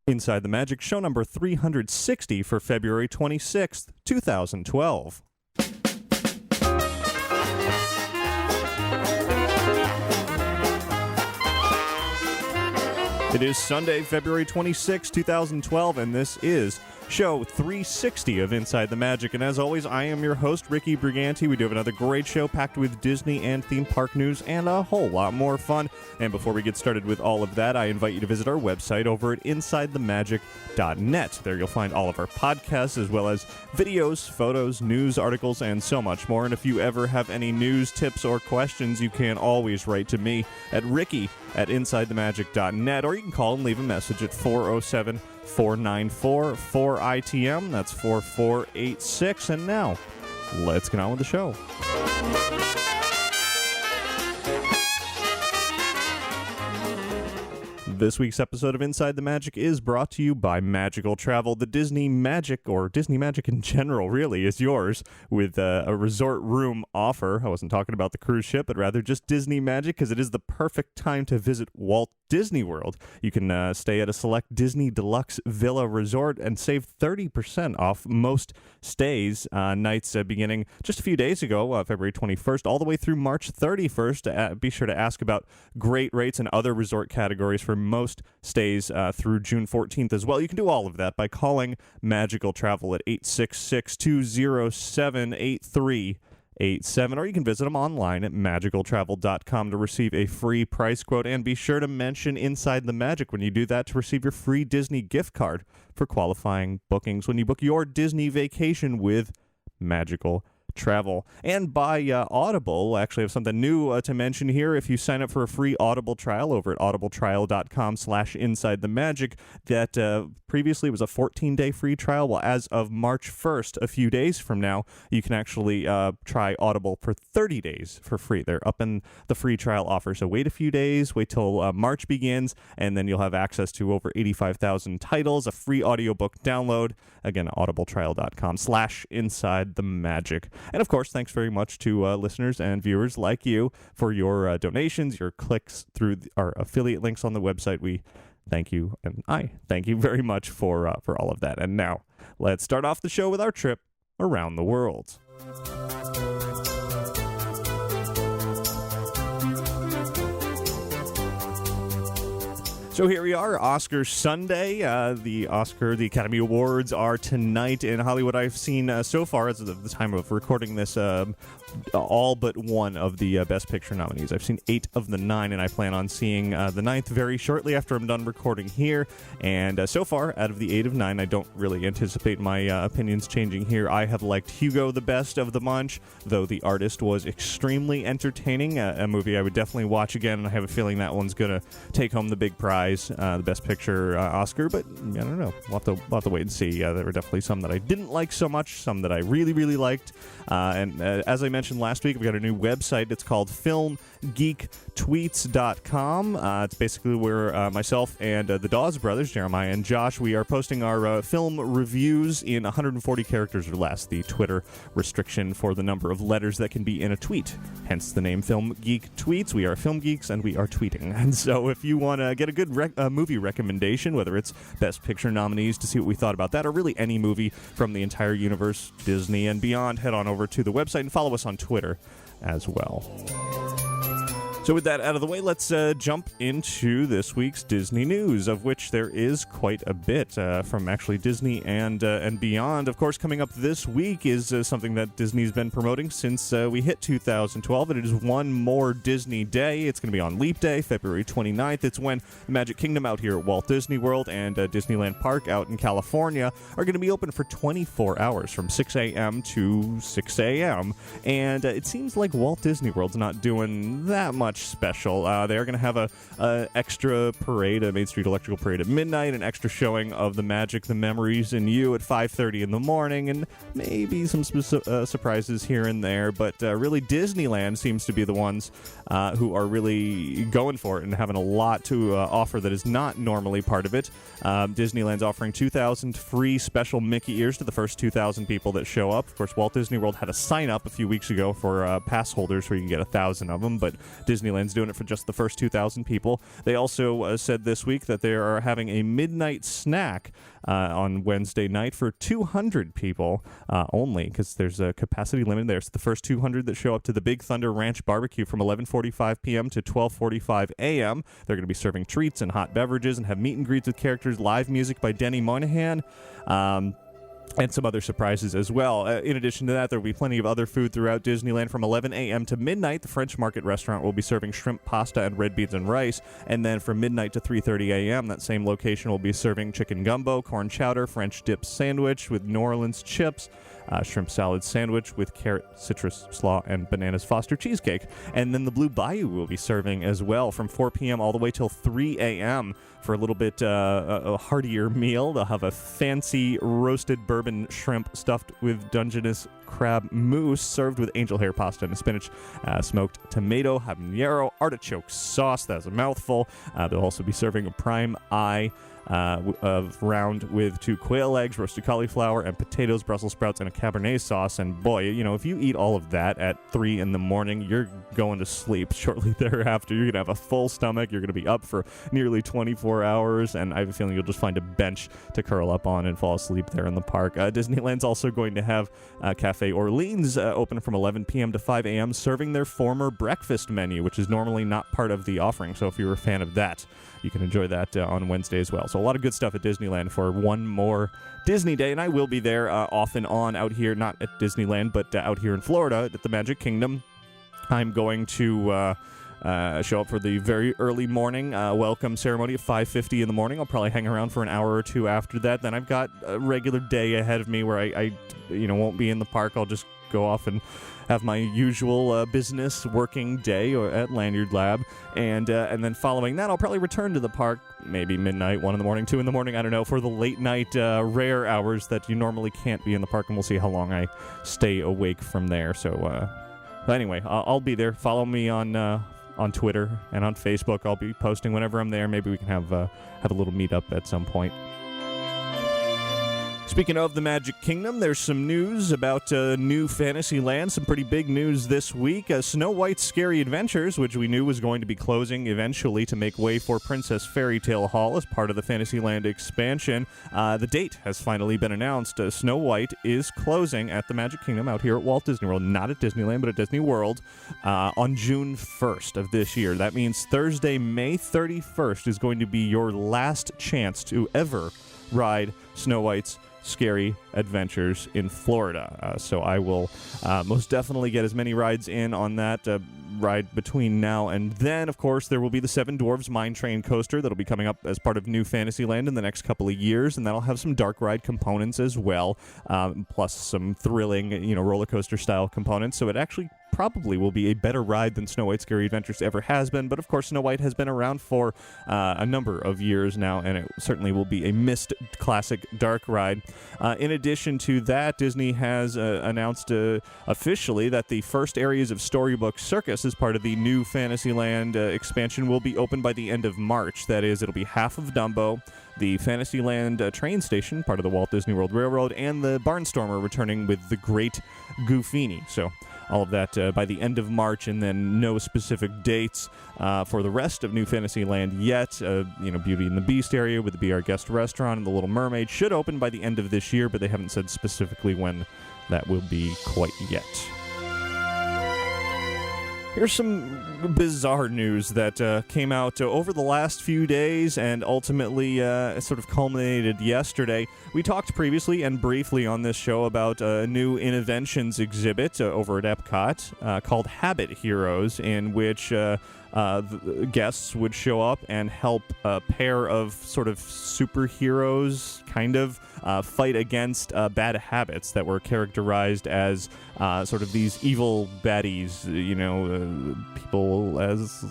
Inside the Magic, show number 360 for February 26th, 2012. It is Sunday, February 26, 2012, and this is show 360 of Inside the Magic. And as always, I am your host, Ricky Briganti. We do have another great show packed with Disney and theme park news and a whole lot more fun. And before we get started with all of that, I invite you to visit our website over at InsideTheMagic.net. There you'll find all of our podcasts, as well as videos, photos, news, articles, and so much more. And if you ever have any news, tips, or questions, you can always write to me at Ricky@InsideTheMagic.net, or you can call and leave a message at 407-494-4ITM. That's 4486. And now, let's get on with the show. This week's episode of Inside the Magic is brought to you by Magical Travel. The Disney Magic, or Disney Magic in general, really, is yours with a resort room offer. I wasn't talking about the cruise ship, but rather just Disney Magic, because it is the perfect time to visit Walt Disney World. You can stay at a select Disney Deluxe Villa Resort and save 30% off most stays, nights beginning just a few days ago, February 21st, all the way through March 31st. Be sure to ask about great rates and other resort categories for most stays through June 14th as well. You can do all of that by calling Magical Travel at 866-207-8387, or you can visit them online at magicaltravel.com to receive a free price quote. And be sure to mention Inside the Magic when you do that to receive your free Disney gift card for qualifying bookings when you book your Disney vacation with Magical Travel. And by Audible, I actually have something new to mention here. If you sign up for a free Audible trial over at audibletrial.com/InsideTheMagic, that previously was a 14-day free trial. Well, as of March 1st, a few days from now, you can actually try Audible for 30 days for free. They're up in the free trial offer. So wait a few days, wait till March begins, and then you'll have access to over 85,000 titles, a free audiobook download. Again, audibletrial.com/InsideTheMagic. And of course, thanks very much to listeners and viewers like you for your donations, your clicks through our affiliate links on the website. We thank you, and I thank you very much for all of that. And now, let's start off the show with our trip around the world. So here we are, Oscar Sunday. The Academy Awards are tonight in Hollywood. I've seen so far, as of the time of recording this, all but one of the Best Picture nominees. I've seen 8 of the 9, and I plan on seeing the 9th very shortly after I'm done recording here. And so far, out of the 8 of 9, I don't really anticipate my opinions changing here. I have liked Hugo the best of the bunch, though The Artist was extremely entertaining. A movie I would definitely watch again, and I have a feeling that one's going to take home the big prize. The Best Picture Oscar, but I don't know. We'll have to wait and see. There were definitely some that I didn't like so much, some that I really, really liked. And as I mentioned last week, we've got a new website. It's called FilmGeekTweets.com. It's basically where myself and the Dawes brothers, Jeremiah and Josh, we are posting our film reviews in 140 characters or less, the Twitter restriction for the number of letters that can be in a tweet. Hence the name Film Geek Tweets. We are film geeks, and we are tweeting. And so if you want to get a good movie recommendation, whether it's Best Picture nominees, to see what we thought about that, or really any movie from the entire universe, Disney and beyond, head on over to the website and follow us on Twitter as well. So with that out of the way, let's jump into this week's Disney news, of which there is quite a bit from actually Disney and beyond. Of course, coming up this week is something that Disney's been promoting since we hit 2012, and it is one more Disney Day. It's going to be on Leap Day, February 29th. It's when the Magic Kingdom out here at Walt Disney World and Disneyland Park out in California are going to be open for 24 hours from 6 a.m. to 6 a.m. And it seems like Walt Disney World's not doing that much special. They are going to have a extra parade, a Main Street Electrical Parade at midnight, an extra showing of The Magic, The Memories, and You at 5:30 in the morning, and maybe some surprises here and there. But really, Disneyland seems to be the ones who are really going for it and having a lot to offer that is not normally part of it. Disneyland's offering 2,000 free special Mickey ears to the first 2,000 people that show up. Of course, Walt Disney World had a sign-up a few weeks ago for pass holders where you can get 1,000 of them, but Disney Disneyland's doing it for just the first 2,000 people. They also said this week that they are having a midnight snack on Wednesday night for 200 people only, because there's a capacity limit there. So the first 200 that show up to the Big Thunder Ranch Barbecue from 11:45 p.m. to 12:45 a.m. They're going to be serving treats and hot beverages and have meet and greets with characters, live music by Denny Moynihan, and some other surprises as well. In addition to that, there will be plenty of other food throughout Disneyland. From 11 a.m. to midnight, the French Market restaurant will be serving shrimp pasta and red beans and rice. And then from midnight to 3:30 a.m., that same location will be serving chicken gumbo, corn chowder, French dip sandwich with New Orleans chips, shrimp salad sandwich with carrot, citrus slaw, and bananas Foster cheesecake. And then the Blue Bayou will be serving as well from 4 p.m. all the way till 3 a.m. for a little bit a heartier meal. They'll have a fancy roasted bourbon shrimp stuffed with Dungeness crab mousse served with angel hair pasta and a spinach, smoked tomato habanero artichoke sauce. That's a mouthful. They'll also be serving a prime eye of round with 2 quail eggs, roasted cauliflower, and potatoes, Brussels sprouts, and a Cabernet sauce. And boy, you know, if you eat all of that at 3 in the morning, you're going to sleep shortly thereafter. You're going to have a full stomach. You're going to be up for nearly 24 hours, and I have a feeling you'll just find a bench to curl up on and fall asleep there in the park. Disneyland's also going to have Cafe Orleans open from 11 p.m. to 5 a.m., serving their former breakfast menu, which is normally not part of the offering. So if you're a fan of that, you can enjoy that on Wednesday as well. So a lot of good stuff at Disneyland for one more Disney Day, and I will be there off and on out here, not at Disneyland, but out here in Florida at the Magic Kingdom. I'm going to show up for the very early morning welcome ceremony at 5:50 in the morning. I'll probably hang around for an hour or two after that. Then I've got a regular day ahead of me where I won't be in the park. I'll just go off and have my usual business working day or at Lanyard Lab, and then following that, I'll probably return to the park maybe midnight, 1 in the morning, 2 in the morning, I don't know, for the late night rare hours that you normally can't be in the park, and we'll see how long I stay awake from there. So anyway, I'll be there. Follow me on Twitter and on Facebook. I'll be posting whenever I'm there. Maybe we can have a little meetup at some point. Speaking of the Magic Kingdom, there's some news about new Fantasyland. Some pretty big news this week. Snow White's Scary Adventures, which we knew was going to be closing eventually to make way for Princess Fairy Tale Hall as part of the Fantasyland expansion. The date has finally been announced. Snow White is closing at the Magic Kingdom out here at Walt Disney World. Not at Disneyland, but at Disney World on June 1st of this year. That means Thursday, May 31st is going to be your last chance to ever ride Snow White's Scary Adventures in Florida. So I will most definitely get as many rides in on that ride between now and then. Of course, there will be the Seven Dwarfs Mine Train coaster that'll be coming up as part of New Fantasyland in the next couple of years, and that'll have some dark ride components as well, plus some thrilling, roller coaster style components. So it actually probably will be a better ride than Snow White's Scary Adventures ever has been, but of course Snow White has been around for a number of years now, and it certainly will be a missed classic dark ride. In addition to that, Disney has announced officially that the first areas of Storybook Circus as part of the New Fantasyland expansion will be open by the end of March. That is, it'll be half of Dumbo, the Fantasyland train station, part of the Walt Disney World Railroad, and the Barnstormer returning with the Great Goofini. So all of that by the end of March, and then no specific dates for the rest of New Fantasyland yet. Beauty and the Beast area with the Be Our Guest restaurant and the Little Mermaid should open by the end of this year, but they haven't said specifically when that will be quite yet. Here's some bizarre news that came out over the last few days and ultimately sort of culminated yesterday. We talked previously and briefly on this show about a new Innoventions exhibit over at Epcot called Habit Heroes, in which the guests would show up and help a pair of sort of superheroes kind of fight against bad habits that were characterized as sort of these evil baddies, people, as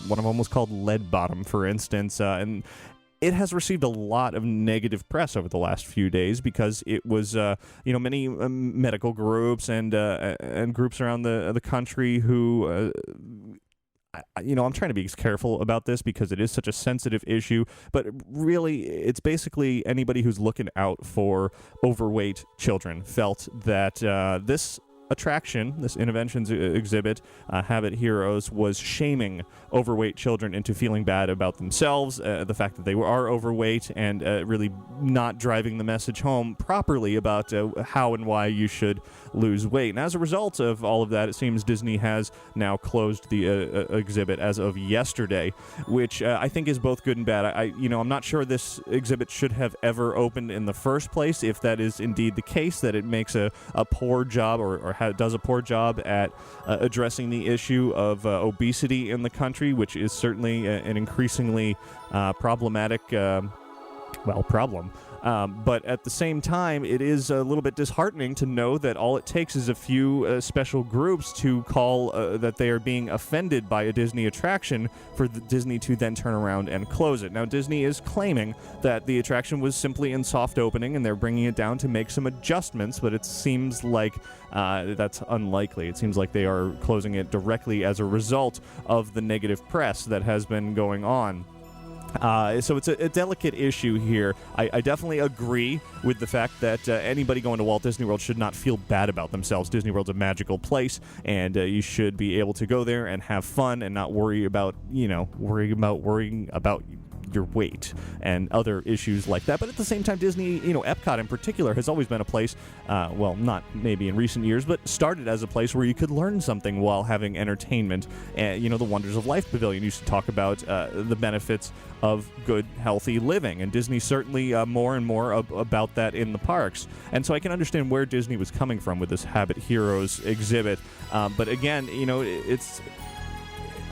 one of them was called Lead Bottom, for instance, and it has received a lot of negative press over the last few days because it was, many medical groups and groups around the country who I'm trying to be careful about this because it is such a sensitive issue, but really it's basically anybody who's looking out for overweight children felt that this attraction, this Interventions exhibit, Habit Heroes, was shaming overweight children into feeling bad about themselves, the fact that they are overweight, and really not driving the message home properly about how and why you should lose weight. And as a result of all of that, it seems Disney has now closed the exhibit as of yesterday, which I think is both good and bad. I'm not sure this exhibit should have ever opened in the first place. If that is indeed the case, that it makes a poor job or does a poor job at addressing the issue of obesity in the country, which is certainly an increasingly problematic problem. But at the same time, it is a little bit disheartening to know that all it takes is a few special groups to call that they are being offended by a Disney attraction for Disney to then turn around and close it. Now, Disney is claiming that the attraction was simply in soft opening and they're bringing it down to make some adjustments, but it seems like that's unlikely. It seems like they are closing it directly as a result of the negative press that has been going on. So it's a delicate issue here. I definitely agree with the fact that anybody going to Walt Disney World should not feel bad about themselves. Disney World's a magical place, and you should be able to go there and have fun and not worrying about your weight and other issues like that. But at the same time, Disney, Epcot in particular, has always been a place, not maybe in recent years, but started as a place where you could learn something while having entertainment. And, the Wonders of Life Pavilion used to talk about the benefits of good, healthy living. And Disney certainly more and more about that in the parks. And so I can understand where Disney was coming from with this Habit Heroes exhibit. But again,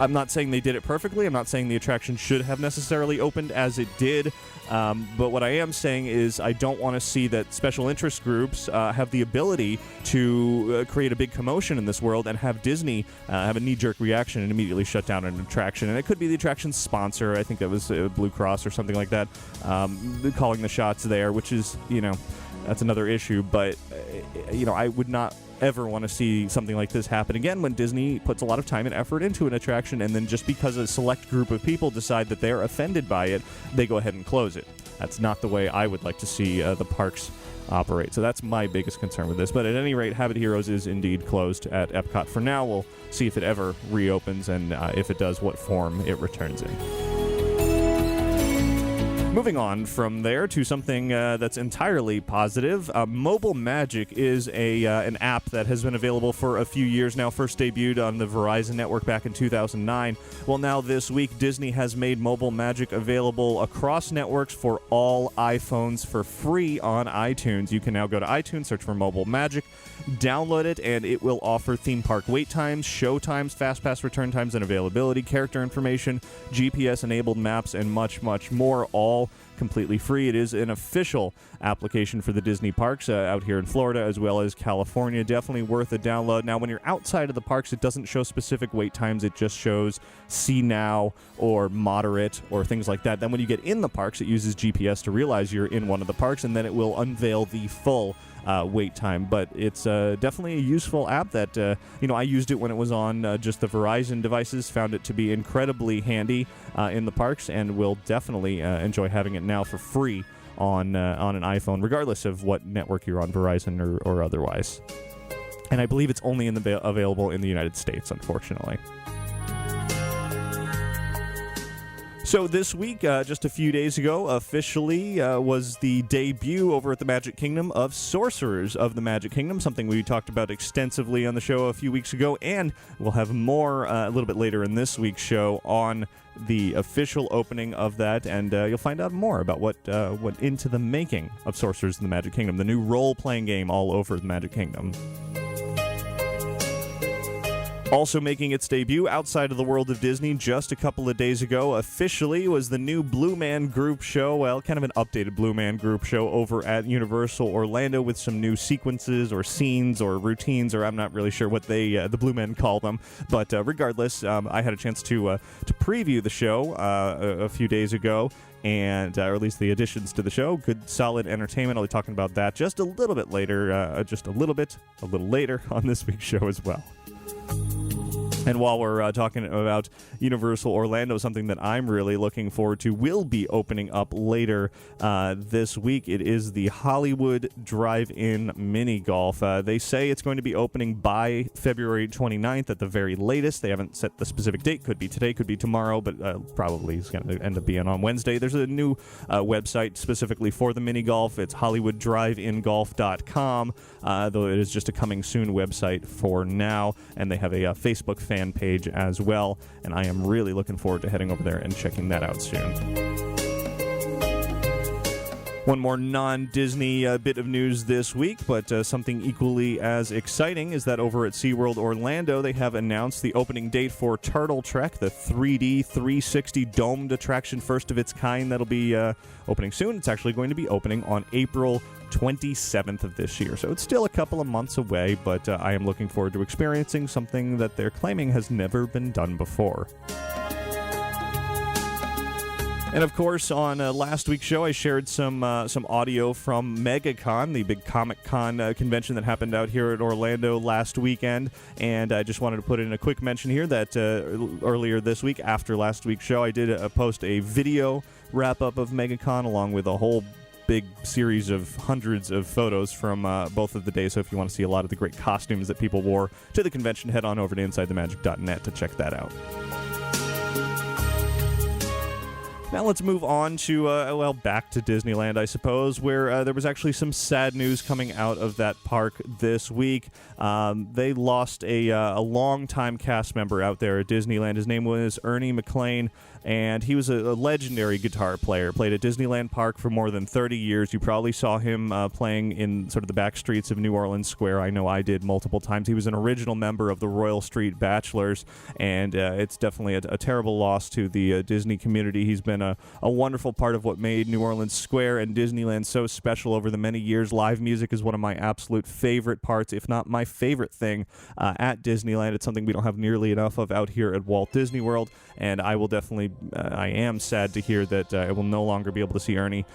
I'm not saying they did it perfectly. I'm not saying the attraction should have necessarily opened as it did. But what I am saying is I don't want to see that special interest groups have the ability to create a big commotion in this world and have Disney have a knee-jerk reaction and immediately shut down an attraction. And it could be the attraction's sponsor. I think that was Blue Cross or something like that, calling the shots there, which is, that's another issue. But, I would not ever want to see something like this happen again when Disney puts a lot of time and effort into an attraction, and then just because a select group of people decide that they're offended by it, they go ahead and close it. That's not the way I would like to see the parks operate. So that's my biggest concern with this. But at any rate, Habit Heroes is indeed closed at Epcot for now. We'll see if it ever reopens, and if it does, what form it returns in. Moving on from there to something that's entirely positive. Mobile Magic is an app that has been available for a few years now, first debuted on the Verizon network back in 2009. Well, now this week, Disney has made Mobile Magic available across networks for all iPhones for free on iTunes. You can now go to iTunes, search for Mobile Magic, download it, and it will offer theme park wait times, show times, fast pass return times and availability, character information, GPS-enabled maps, and much, much more, all completely free. It is an official application for the Disney parks out here in Florida as well as California. Definitely worth a download. Now, when you're outside of the parks, it doesn't show specific wait times. It just shows see now or moderate or things like that. Then when you get in the parks, it uses GPS to realize you're in one of the parks, and then it will unveil the full wait time. But it's definitely a useful app that, I used it when it was on just the Verizon devices, found it to be incredibly handy in the parks, and will definitely enjoy having it now for free on an iPhone, regardless of what network you're on, Verizon or otherwise. And I believe it's only available in the United States, unfortunately. So this week, just a few days ago, officially was the debut over at the Magic Kingdom of Sorcerers of the Magic Kingdom, something we talked about extensively on the show a few weeks ago, and we'll have more a little bit later in this week's show on the official opening of that, and you'll find out more about what went into the making of Sorcerers in the Magic Kingdom, the new role-playing game all over the Magic Kingdom. Also making its debut outside of the world of Disney just a couple of days ago officially was the new Blue Man Group show. Well, kind of an updated Blue Man Group show over at Universal Orlando with some new sequences or scenes or routines, or I'm not really sure what the Blue Men call them. But regardless, I had a chance to preview the show a few days ago, and or at least the additions to the show. Good, solid entertainment. I'll be talking about that just a little bit later, a little later on this week's show as well. And while we're talking about Universal Orlando, something that I'm really looking forward to will be opening up later this week. It is the Hollywood Drive-In Mini Golf. They say it's going to be opening by February 29th at the very latest. They haven't set the specific date. Could be today, could be tomorrow, but probably it's going to end up being on Wednesday. There's a new website specifically for the mini golf. It's HollywoodDriveInGolf.com, though it is just a coming soon website for now, and they have a Facebook fan page as well, and I am really looking forward to heading over there and checking that out soon. One more non-Disney bit of news this week, but something equally as exciting is that over at SeaWorld Orlando, they have announced the opening date for Turtle Trek, the 3D 360 domed attraction, first of its kind, that'll be opening soon. It's actually going to be opening on April 27th of this year, so it's still a couple of months away, but I am looking forward to experiencing something that they're claiming has never been done before. And of course, on last week's show, I shared some audio from MegaCon, the big Comic-Con convention that happened out here at Orlando last weekend. And I just wanted to put in a quick mention here that earlier this week, after last week's show, I did post a video wrap-up of MegaCon along with a whole big series of hundreds of photos from both of the days. So if you want to see a lot of the great costumes that people wore to the convention, head on over to InsideTheMagic.net to check that out. Now let's move on to, back to Disneyland, I suppose, where there was actually some sad news coming out of that park this week. They lost a longtime cast member out there at Disneyland. His name was Ernie McLean, and he was a legendary guitar player. Played at Disneyland Park for more than 30 years. You probably saw him playing in sort of the back streets of New Orleans Square. I know I did multiple times. He was an original member of the Royal Street Bachelors, and it's definitely a terrible loss to the Disney community. He's been a wonderful part of what made New Orleans Square and Disneyland so special over the many years. Live music is one of my absolute favorite parts, if not my favorite thing at Disneyland. It's something we don't have nearly enough of out here at Walt Disney World, and I will definitely, I am sad to hear that I will no longer be able to see Ernie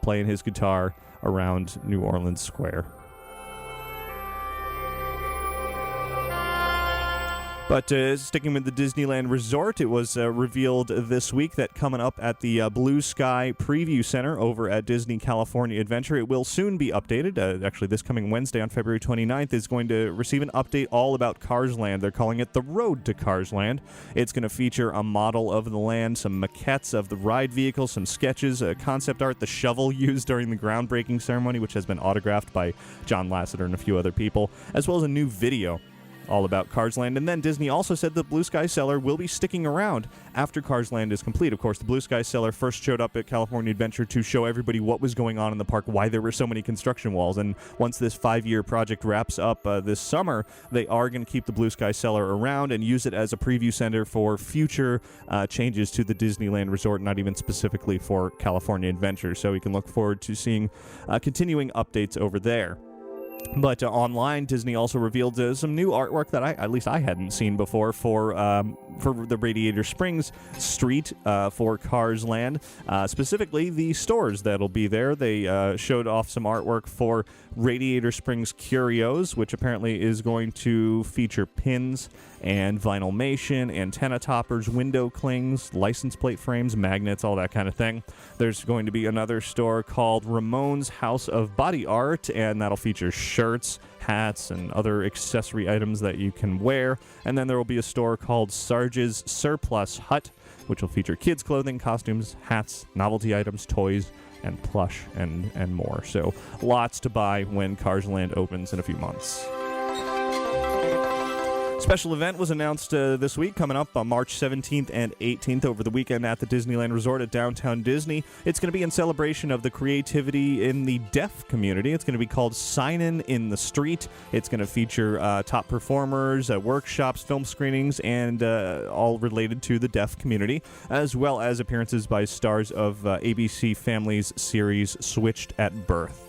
playing his guitar around New Orleans Square. But sticking with the Disneyland Resort, it was revealed this week that coming up at the Blue Sky Preview Center over at Disney California Adventure, it will soon be updated. Actually, this coming Wednesday on February 29th is going to receive an update all about Cars Land. They're calling it the Road to Cars Land. It's going to feature a model of the land, some maquettes of the ride vehicle, some sketches, concept art, the shovel used during the groundbreaking ceremony, which has been autographed by John Lasseter and a few other people, as well as a new video all about Cars Land. And then Disney also said the Blue Sky Cellar will be sticking around after Cars Land is complete. Of course, the Blue Sky Cellar first showed up at California Adventure to show everybody what was going on in the park, why there were so many construction walls. And once this 5-year project wraps up this summer, they are going to keep the Blue Sky Cellar around and use it as a preview center for future changes to the Disneyland Resort, not even specifically for California Adventure. So we can look forward to seeing continuing updates over there. But online, Disney also revealed some new artwork that at least I hadn't seen before for the Radiator Springs Street for Cars Land. Specifically, the stores that'll be there. They showed off some artwork for Radiator Springs Curios, which apparently is going to feature pins and vinylmation, antenna toppers, window clings, license plate frames, magnets, all that kind of thing. There's going to be another store called Ramon's House of Body Art, and that'll feature shirts, hats, and other accessory items that you can wear. And then there will be a store called Sarge's Surplus Hut, which will feature kids' clothing, costumes, hats, novelty items, toys, and plush, and more. So lots to buy when Cars Land opens in a few months. Special event was announced this week, coming up on March 17th and 18th over the weekend at the Disneyland Resort at Downtown Disney. It's going to be in celebration of the creativity in the deaf community. It's going to be called Signin' in the Street. It's going to feature top performers, workshops, film screenings, and all related to the deaf community, as well as appearances by stars of ABC Family's series Switched at Birth.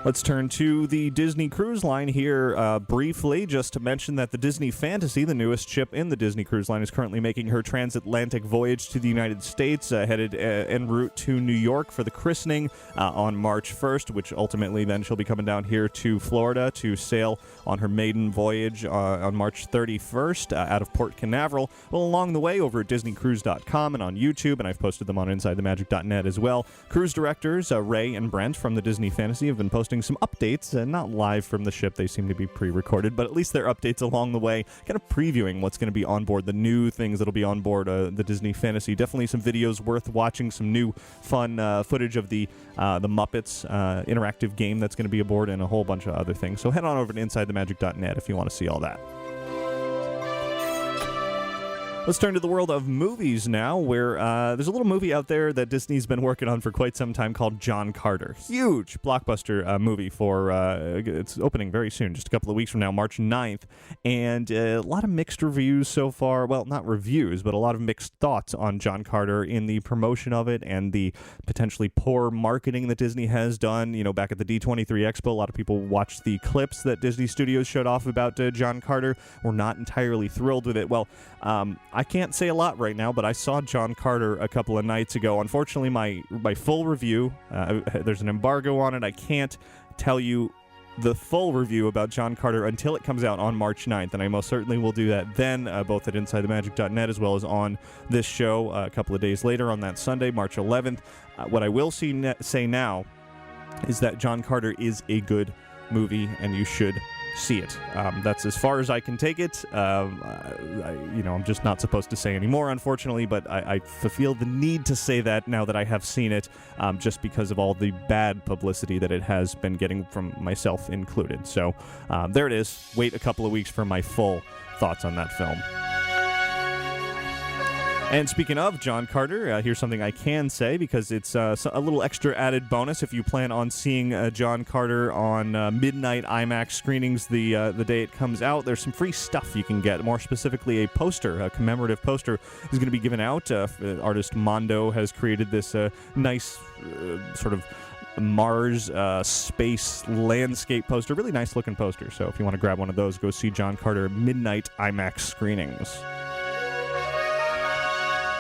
Let's turn to the Disney Cruise Line here briefly, just to mention that the Disney Fantasy, the newest ship in the Disney Cruise Line, is currently making her transatlantic voyage to the United States, headed en route to New York for the christening on March 1st, which ultimately then she'll be coming down here to Florida to sail on her maiden voyage on March 31st out of Port Canaveral. Well, along the way, over at DisneyCruise.com and on YouTube, and I've posted them on InsideTheMagic.net as well, cruise directors Ray and Brent from the Disney Fantasy have been posting some updates, not live from the ship. They seem to be pre-recorded, but at least they're updates along the way, kind of previewing what's going to be on board, the new things that'll be on board the Disney Fantasy. Definitely some videos worth watching, some new fun footage of the Muppets interactive game that's going to be aboard, and a whole bunch of other things. So head on over to InsideTheMagic.net if you want to see all that. Let's turn to the world of movies now, where there's a little movie out there that Disney's been working on for quite some time called John Carter. Huge blockbuster movie for, it's opening very soon, just a couple of weeks from now, March 9th. And a lot of mixed reviews so far. Well, not reviews, but a lot of mixed thoughts on John Carter in the promotion of it and the potentially poor marketing that Disney has done. You know, back at the D23 Expo, a lot of people watched the clips that Disney Studios showed off about John Carter. Were not entirely thrilled with it. Well, I can't say a lot right now, but I saw John Carter a couple of nights ago. Unfortunately, my full review, there's an embargo on it. I can't tell you the full review about John Carter until it comes out on March 9th, and I most certainly will do that then, both at InsideTheMagic.net as well as on this show a couple of days later on that Sunday, March 11th. What I will say now is that John Carter is a good movie, and you should see it. That's as far as I can take it. I'm just not supposed to say any more, unfortunately, but I feel the need to say that now that I have seen it, just because of all the bad publicity that it has been getting, from myself included. So there it is. Wait a couple of weeks for my full thoughts on that film. And speaking of John Carter, here's something I can say, because it's a little extra added bonus if you plan on seeing John Carter on midnight IMAX screenings the day it comes out. There's some free stuff you can get. More specifically, a poster, a commemorative poster, is going to be given out. Artist Mondo has created this nice sort of Mars space landscape poster. Really nice looking poster. So if you want to grab one of those, go see John Carter midnight IMAX screenings.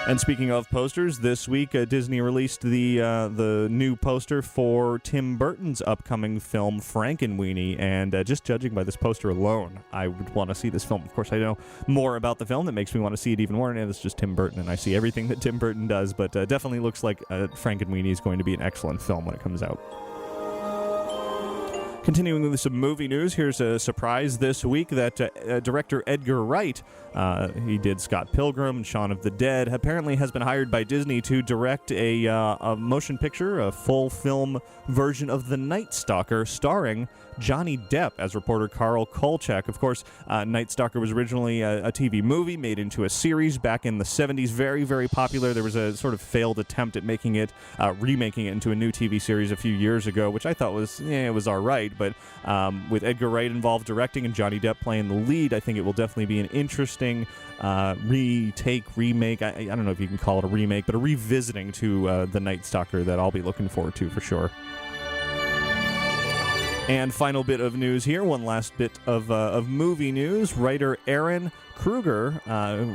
And speaking of posters, this week Disney released the new poster for Tim Burton's upcoming film Frankenweenie, and just judging by this poster alone, I would want to see this film. Of course, I know more about the film that makes me want to see it even more, and it's just Tim Burton, and I see everything that Tim Burton does, but definitely looks like Frankenweenie is going to be an excellent film when it comes out. Continuing with some movie news, here's a surprise this week that director Edgar Wright, he did Scott Pilgrim and Shaun of the Dead, apparently has been hired by Disney to direct a motion picture, a full film version of The Night Stalker, starring Johnny Depp as reporter Carl Kolchak. Of course, Night Stalker was originally a TV movie made into a series back in the 70s. Very, very popular. There was a sort of failed attempt at remaking it into a new TV series a few years ago, which I thought was, it was all right. But with Edgar Wright involved directing and Johnny Depp playing the lead, I think it will definitely be an interesting remake. I don't know if you can call it a remake, but a revisiting to The Night Stalker that I'll be looking forward to for sure. And final bit of news here, one last bit of movie news. Writer Aaron Kruger,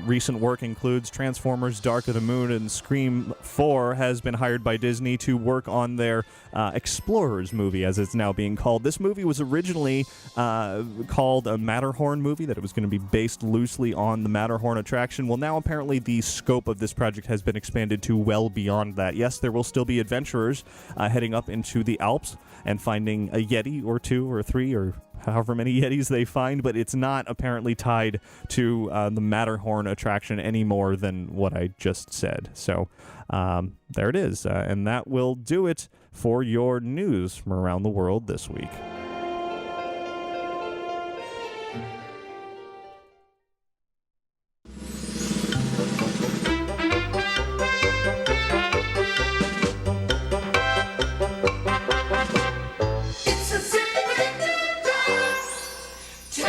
recent work includes Transformers Dark of the Moon and Scream 4, has been hired by Disney to work on their Explorers movie, as it's now being called. This movie was originally called a Matterhorn movie, that it was going to be based loosely on the Matterhorn attraction. Well, now apparently the scope of this project has been expanded to well beyond that. Yes, there will still be adventurers heading up into the Alps and finding a Yeti or two or three or however many Yetis they find, but it's not apparently tied to the Matterhorn attraction any more than what I just said. So there it is, and that will do it for your news from around the world this week.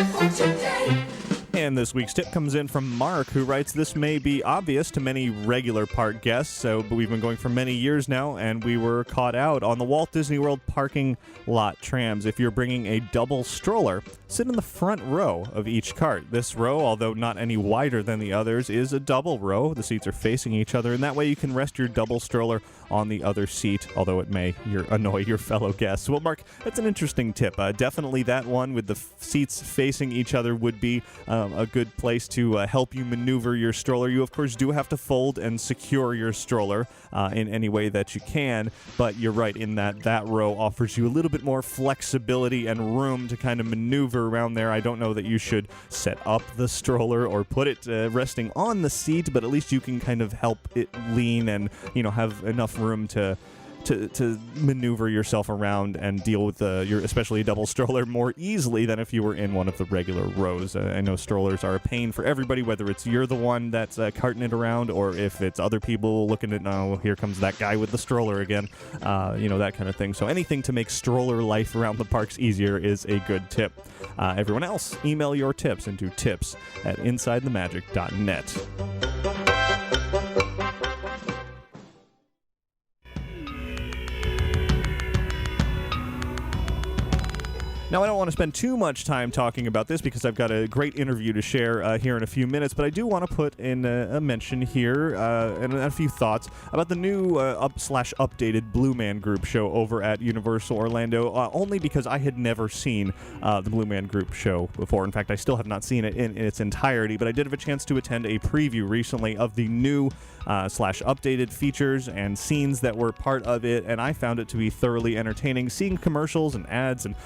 For today. And this week's tip comes in from Mark, who writes, "This may be obvious to many regular park guests, but we've been going for many years now, and we were caught out on the Walt Disney World parking lot trams. If you're bringing a double stroller, sit in the front row of each cart. This row, although not any wider than the others, is a double row. The seats are facing each other, and that way you can rest your double stroller on the other seat, although it may annoy your fellow guests." Well, Mark, that's an interesting tip. Definitely that one with the seats facing each other would be a good place to help you maneuver your stroller. You, of course, do have to fold and secure your stroller in any way that you can, but you're right in that row offers you a little bit more flexibility and room to kind of maneuver around there. I don't know that you should set up the stroller or put it resting on the seat, but at least you can kind of help it lean and, have enough room to maneuver yourself around and deal with your especially a double stroller more easily than if you were in one of the regular rows. I know strollers are a pain for everybody, whether it's you're the one that's carting it around or if it's other people looking at, "Oh, here comes that guy with the stroller again," that kind of thing. So anything to make stroller life around the parks easier is a good tip. Everyone else, email your tips into tips@insidethemagic.net. Now, I don't want to spend too much time talking about this because I've got a great interview to share here in a few minutes, but I do want to put in a mention here and a few thoughts about the new updated Blue Man Group show over at Universal Orlando, only because I had never seen the Blue Man Group show before. In fact, I still have not seen it in its entirety, but I did have a chance to attend a preview recently of the new updated features and scenes that were part of it, and I found it to be thoroughly entertaining. Seeing commercials and ads and,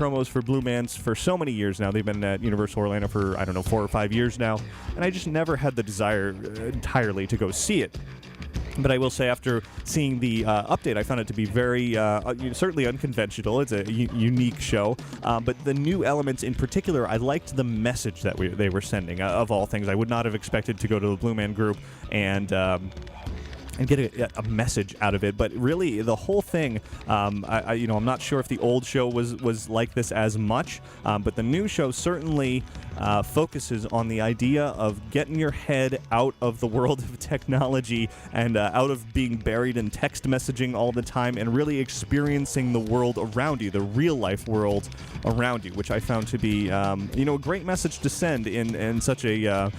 promos for Blue Man's for so many years now. They've been at Universal Orlando for, 4 or 5 years now, and I just never had the desire entirely to go see it. But I will say, after seeing the update, I found it to be very, certainly unconventional. It's a unique show. But the new elements in particular, I liked the message that they were sending. Of all things, I would not have expected to go to the Blue Man Group and get a message out of it. But really, the whole thing, I'm not sure if the old show was like this as much, but the new show certainly focuses on the idea of getting your head out of the world of technology and out of being buried in text messaging all the time and really experiencing the world around you, the real-life world around you, which I found to be, a great message to send in such the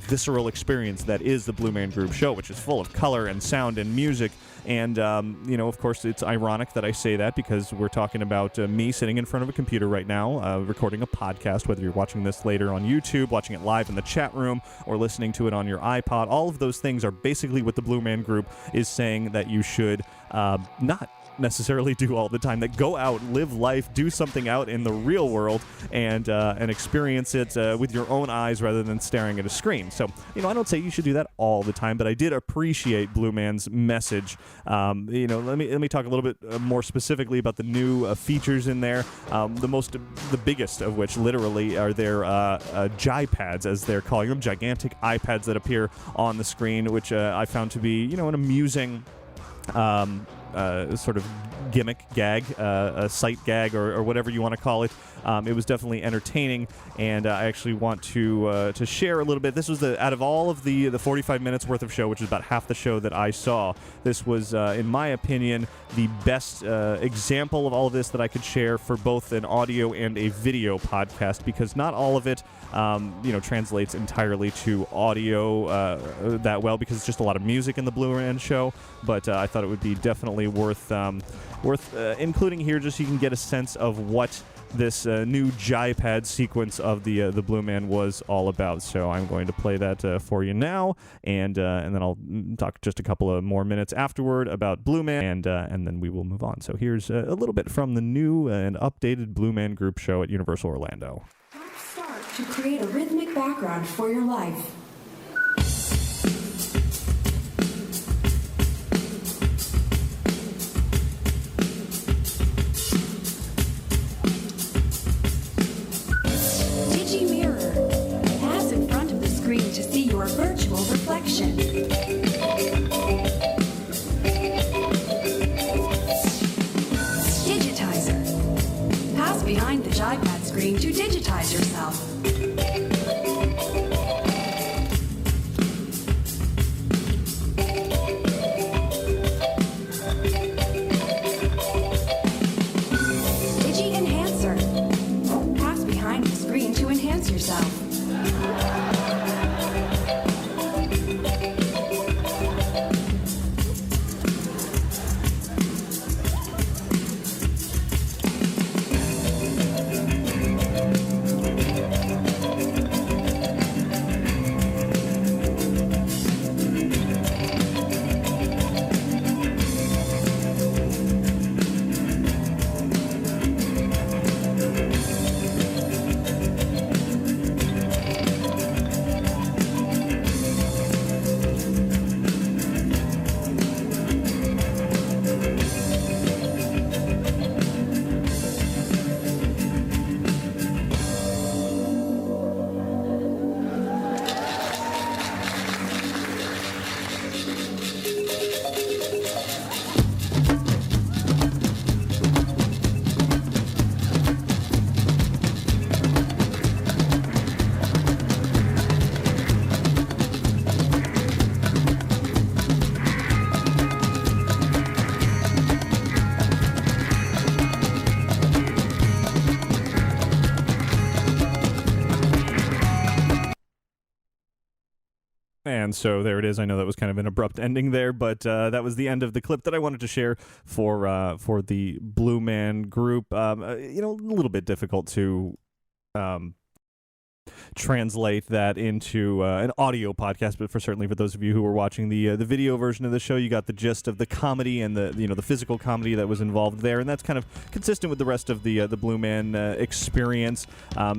visceral experience that is the Blue Man Group show, which is full of color and sound and music. And, of course, it's ironic that I say that because we're talking about me sitting in front of a computer right now, recording a podcast, whether you're watching this later on YouTube, watching it live in the chat room, or listening to it on your iPod. All of those things are basically what the Blue Man Group is saying that you should not necessarily do all the time. That go out, live life, do something out in the real world, and experience it with your own eyes rather than staring at a screen. So, I don't say you should do that all the time, but I did appreciate Blue Man's message. Let me talk a little bit more specifically about the new features in there. The biggest of which, literally, are their JiPads, as they're calling them, gigantic iPads that appear on the screen, which I found to be, an amusing sort of gimmick gag, a sight gag, or whatever you want to call it. It was definitely entertaining, and I actually want to share a little bit. This was out of all of the 45 minutes worth of show, which is about half the show that I saw. This was, in my opinion, the best example of all of this that I could share for both an audio and a video podcast, because not all of it, translates entirely to audio that well, because it's just a lot of music in the Blue Man show. But I thought it would be definitely worth including here, just so you can get a sense of what this new JiPad sequence of the Blue Man was all about. So I'm going to play that for you now, and then I'll talk just a couple of more minutes afterward about Blue Man, and then we will move on. So here's a little bit from the new and updated Blue Man Group show at Universal Orlando. Start to create a rhythmic background for your life. To see your virtual reflection. Digitizer. Pass behind the JiPad screen to to digitize yourself. Digi-Enhancer. Pass behind the screen to enhance yourself. And so there it is. I know that was kind of an abrupt ending there, but that was the end of the clip that I wanted to share for the Blue Man Group. A little bit difficult to translate that into an audio podcast, but certainly for those of you who were watching the video version of the show, you got the gist of the comedy and the physical comedy that was involved there, and that's kind of consistent with the rest of the Blue Man experience.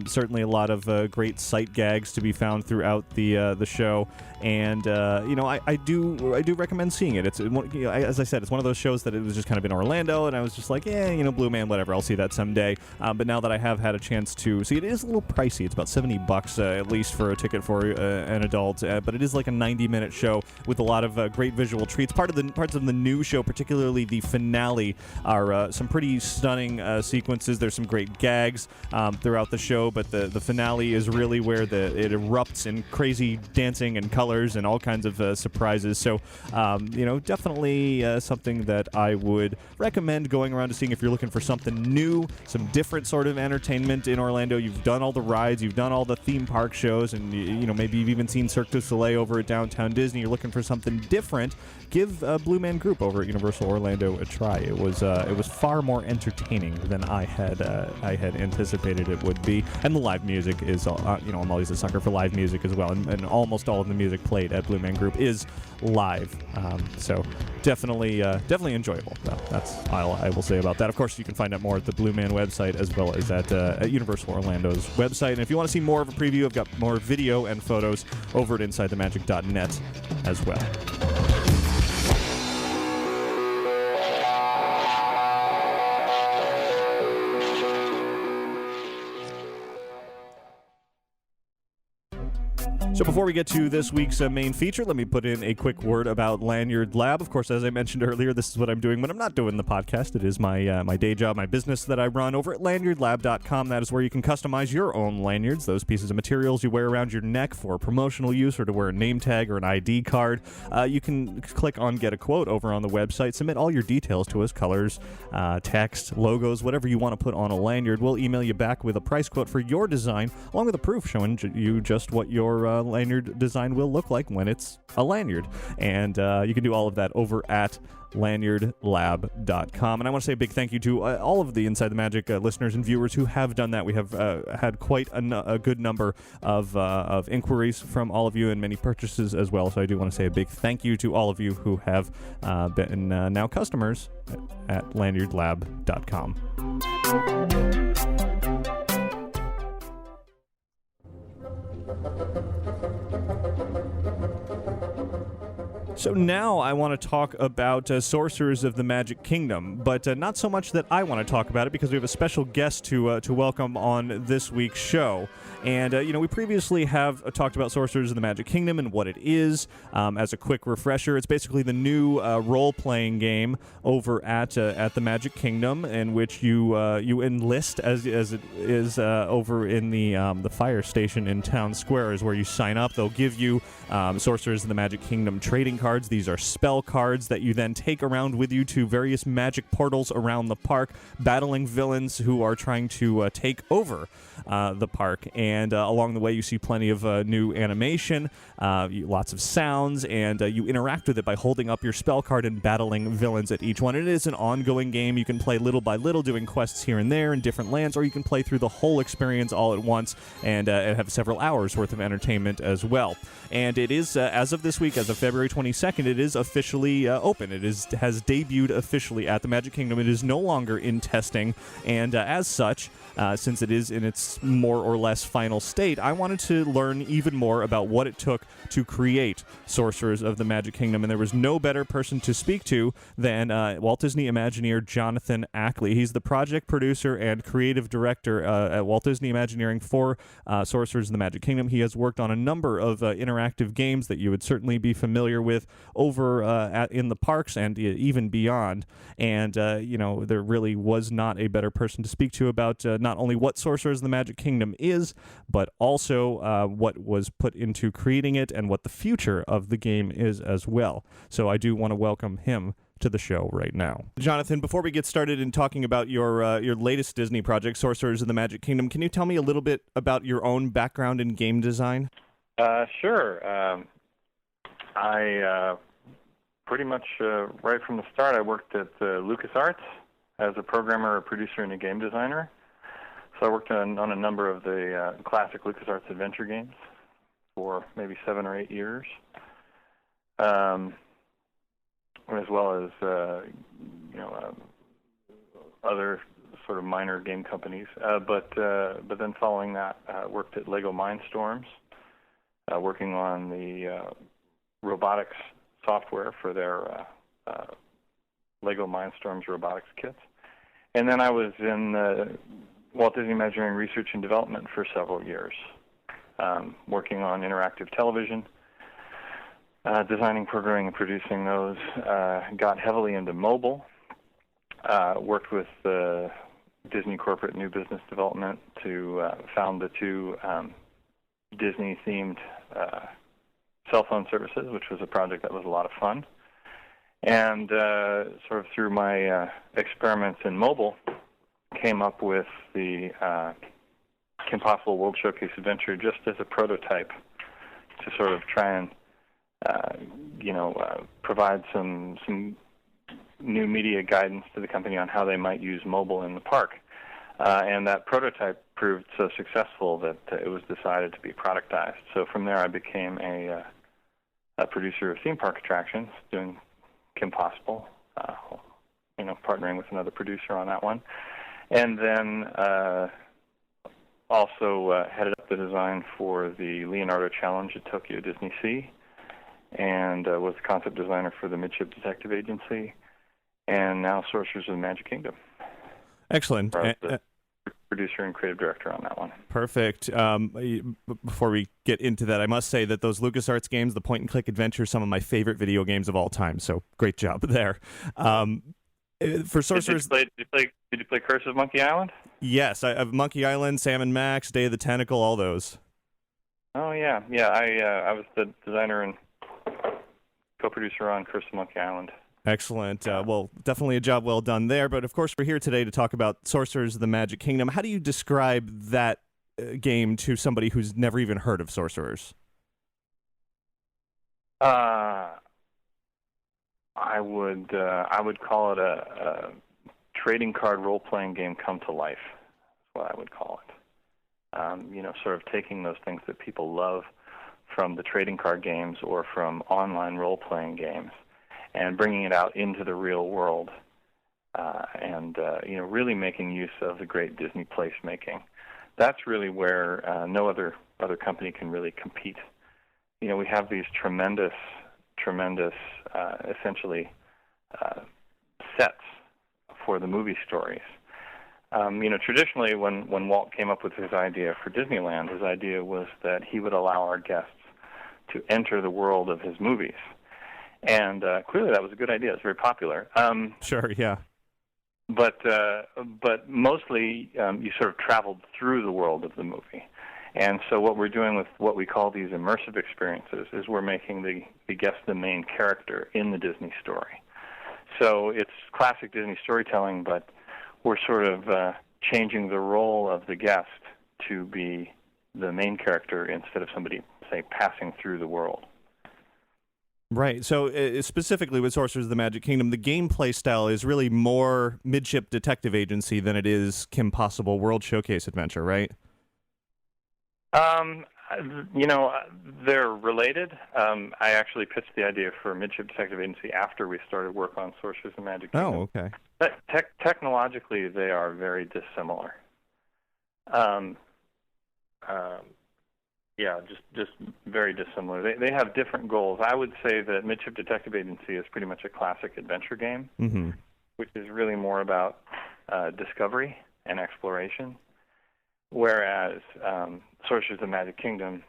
Certainly a lot of great sight gags to be found throughout the show, and I do recommend seeing it. It's as I said, it's one of those shows that it was just kind of in Orlando, and I was just like, Blue Man, whatever, I'll see that someday. But now that I have had a chance to see it, is a little pricey. It's about $70 at least for a ticket for an adult, but it is like a 90-minute show with a lot of great visual treats. Parts of the new show, particularly the finale, are some pretty stunning sequences. There's some great gags throughout the show, but the finale is really where it erupts in crazy dancing and colors and all kinds of surprises. So, definitely something that I would recommend going around to seeing if you're looking for something new, some different sort of entertainment in Orlando. You've done all the rides, you've done all the theme park shows, and maybe you've even seen Cirque du Soleil over at Downtown Disney. You're looking for something different. Give Blue Man Group over at Universal Orlando a try. It was far more entertaining than I had anticipated it would be. And the live music is I'm always a sucker for live music as well, and almost all of the music played at Blue Man Group is live. So definitely enjoyable. That's all I will say about that. Of course, you can find out more at the Blue Man website as well as at Universal Orlando's website. And if you want to see more of a preview, I've got more video and photos over at InsideTheMagic.net as well. So before we get to this week's main feature, let me put in a quick word about Lanyard Lab. Of course, as I mentioned earlier, this is what I'm doing when I'm not doing the podcast. It is my day job, my business that I run over at lanyardlab.com. That is where you can customize your own lanyards, those pieces of materials you wear around your neck for promotional use or to wear a name tag or an ID card. You can click on Get a Quote over on the website. Submit all your details to us, colors, text, logos, whatever you want to put on a lanyard. We'll email you back with a price quote for your design, along with a proof showing you just what your lanyard design will look like when it's a lanyard. And you can do all of that over at lanyardlab.com. And I want to say a big thank you to all of the Inside the Magic listeners and viewers who have done that. We have had quite a good number of inquiries from all of you and many purchases as well. So I do want to say a big thank you to all of you who have been now customers at lanyardlab.com. So now I want to talk about Sorcerers of the Magic Kingdom, but not so much that I want to talk about it because we have a special guest to welcome on this week's show. And, we previously have talked about Sorcerers of the Magic Kingdom and what it is. As a quick refresher, it's basically the new role-playing game over at the Magic Kingdom, in which you enlist, as it is over in the fire station in Town Square, is where you sign up. They'll give you Sorcerers of the Magic Kingdom trading cards. These are spell cards that you then take around with you to various magic portals around the park, battling villains who are trying to take over the park. And along the way, you see plenty of new animation, lots of sounds, and you interact with it by holding up your spell card and battling villains at each one. It is an ongoing game. You can play little by little, doing quests here and there in different lands, or you can play through the whole experience all at once and have several hours worth of entertainment as well. And it is, as of this week, as of February 22nd, it is officially open. It has debuted officially at the Magic Kingdom. It is no longer in testing, and as such, since it is in its more or less final state, I wanted to learn even more about what it took to create Sorcerers of the Magic Kingdom, and there was no better person to speak to than Walt Disney Imagineer Jonathan Ackley. He's the project producer and creative director at Walt Disney Imagineering for Sorcerers of the Magic Kingdom. He has worked on a number of interactive games that you would certainly be familiar with over in the parks and even beyond. And, there really was not a better person to speak to about not only what Sorcerers of the Magic Kingdom is, but also what was put into creating it and what the future of the game is as well. So I do want to welcome him to the show right now. Jonathan, before we get started in talking about your latest Disney project, Sorcerers of the Magic Kingdom, can you tell me a little bit about your own background in game design? Sure. I pretty much right from the start, I worked at LucasArts as a programmer, a producer, and a game designer. So I worked on a number of the classic LucasArts adventure games for maybe 7 or 8 years, as well as other sort of minor game companies. But then following that, worked at Lego Mindstorms, working on the robotics software for their Lego Mindstorms robotics kits. And then I was in Walt Disney Imagineering Research and Development for several years, working on interactive television, designing, programming, and producing those. Got heavily into mobile, worked with Disney Corporate New Business Development to found the two Disney-themed cell phone services, which was a project that was a lot of fun. And sort of through my experiments in mobile, came up with the Kim Possible World Showcase Adventure just as a prototype to sort of try and, provide some new media guidance to the company on how they might use mobile in the park. And that prototype proved so successful that it was decided to be productized. So from there, I became a producer of theme park attractions, doing Kim Possible, partnering with another producer on that one. And then also headed up the design for the Leonardo Challenge at Tokyo Disney Sea, and was the concept designer for the Midship Detective Agency, and now Sorcerers of the Magic Kingdom. Excellent. Producer and creative director on that one. Perfect. Before we get into that, I must say that those LucasArts games, the point-and-click adventure, some of my favorite video games of all time, so great job there. For Sorcerers... Did you play Curse of Monkey Island? Yes, I have Monkey Island, Sam and Max, Day of the Tentacle, all those. Oh, yeah. I was the designer and co-producer on Curse of Monkey Island. Excellent. Well, definitely a job well done there. But, of course, we're here today to talk about Sorcerers of the Magic Kingdom. How do you describe that game to somebody who's never even heard of Sorcerers? I would call it a trading card role-playing game come to life. That's what I would call it. Sort of taking those things that people love from the trading card games or from online role-playing games and bringing it out into the real world, and really making use of the great Disney placemaking. That's really where no other company can really compete. We have these tremendous tremendous, essentially, sets for the movie stories. Traditionally, when Walt came up with his idea for Disneyland, his idea was that he would allow our guests to enter the world of his movies. And clearly that was a good idea. It's very popular. Sure, yeah. But mostly you sort of traveled through the world of the movie. And so what we're doing with what we call these immersive experiences is we're making the guest the main character in the Disney story. So it's classic Disney storytelling, but we're sort of changing the role of the guest to be the main character instead of somebody, say, passing through the world. Right. So specifically with Sorcerers of the Magic Kingdom, the gameplay style is really more midship detective agency than it is Kim Possible World Showcase Adventure, right? They're related. I actually pitched the idea for Midship Detective Agency after we started work on Sorcerers of the Magic Kingdom. Oh, okay. But technologically, they are very dissimilar. Just very dissimilar. They have different goals. I would say that Midship Detective Agency is pretty much a classic adventure game, which is really more about discovery and exploration, whereas Sorcerers of the Magic Kingdom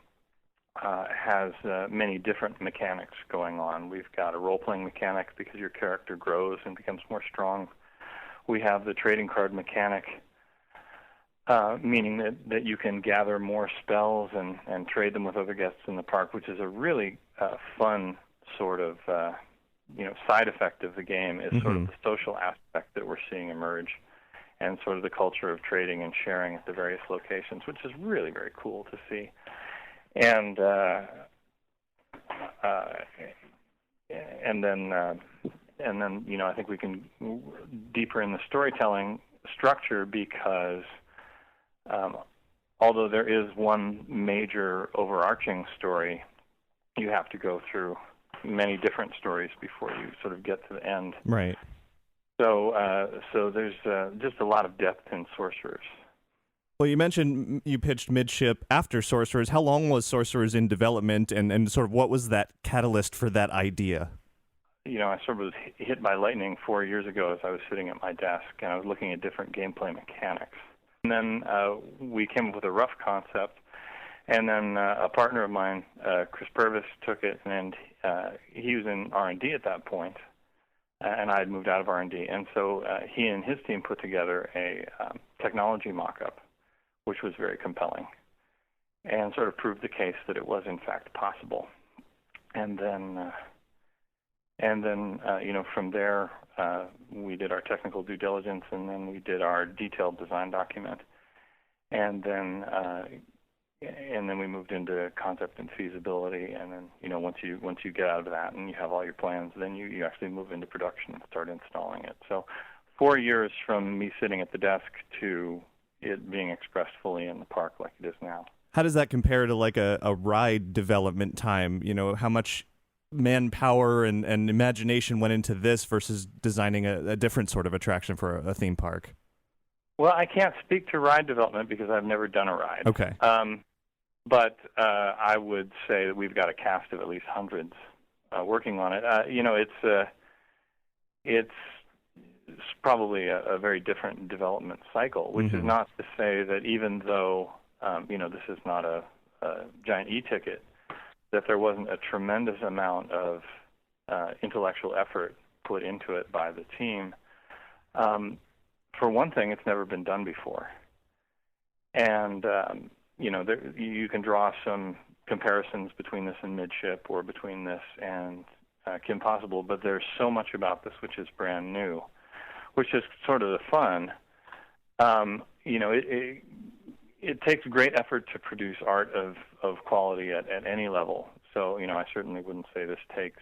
has many different mechanics going on. We've got a role-playing mechanic because your character grows and becomes more strong. We have the trading card mechanic, meaning that you can gather more spells and trade them with other guests in the park, which is a really fun sort of side effect of the game is sort of the social aspect that we're seeing emerge and sort of the culture of trading and sharing at the various locations, which is really very cool to see. And then I think we can deeper in the storytelling structure because although there is one major overarching story, you have to go through many different stories before you sort of get to the end. Right. So there's just a lot of depth in Sorcerers. Well, you mentioned you pitched Midship after Sorcerers. How long was Sorcerers in development, and sort of what was that catalyst for that idea? I sort of was hit by lightning 4 years ago as I was sitting at my desk, and I was looking at different gameplay mechanics. And then we came up with a rough concept, and then a partner of mine, Chris Purvis, took it, and he was in R&D at that point, and I had moved out of R&D. And so he and his team put together a technology mock-up, which was very compelling, and sort of proved the case that it was in fact possible. And then from there, we did our technical due diligence, and then we did our detailed design document, and then we moved into concept and feasibility. And then once you get out of that and you have all your plans, then you actually move into production and start installing it. So 4 years from me sitting at the desk to it being expressed fully in the park like it is now. How does that compare to like a ride development time? How much manpower and imagination went into this versus designing a different sort of attraction for a theme park? Well, I can't speak to ride development because I've never done a ride. Okay. But I would say that we've got a cast of at least hundreds working on it. It's probably a very different development cycle, which is not to say that even though this is not a giant e-ticket, that there wasn't a tremendous amount of intellectual effort put into it by the team. For one thing, it's never been done before. And, you can draw some comparisons between this and Midship or between this and Kim Possible, but there's so much about this which is brand new, which is sort of the fun. It takes great effort to produce art of quality at any level. So, I certainly wouldn't say this takes,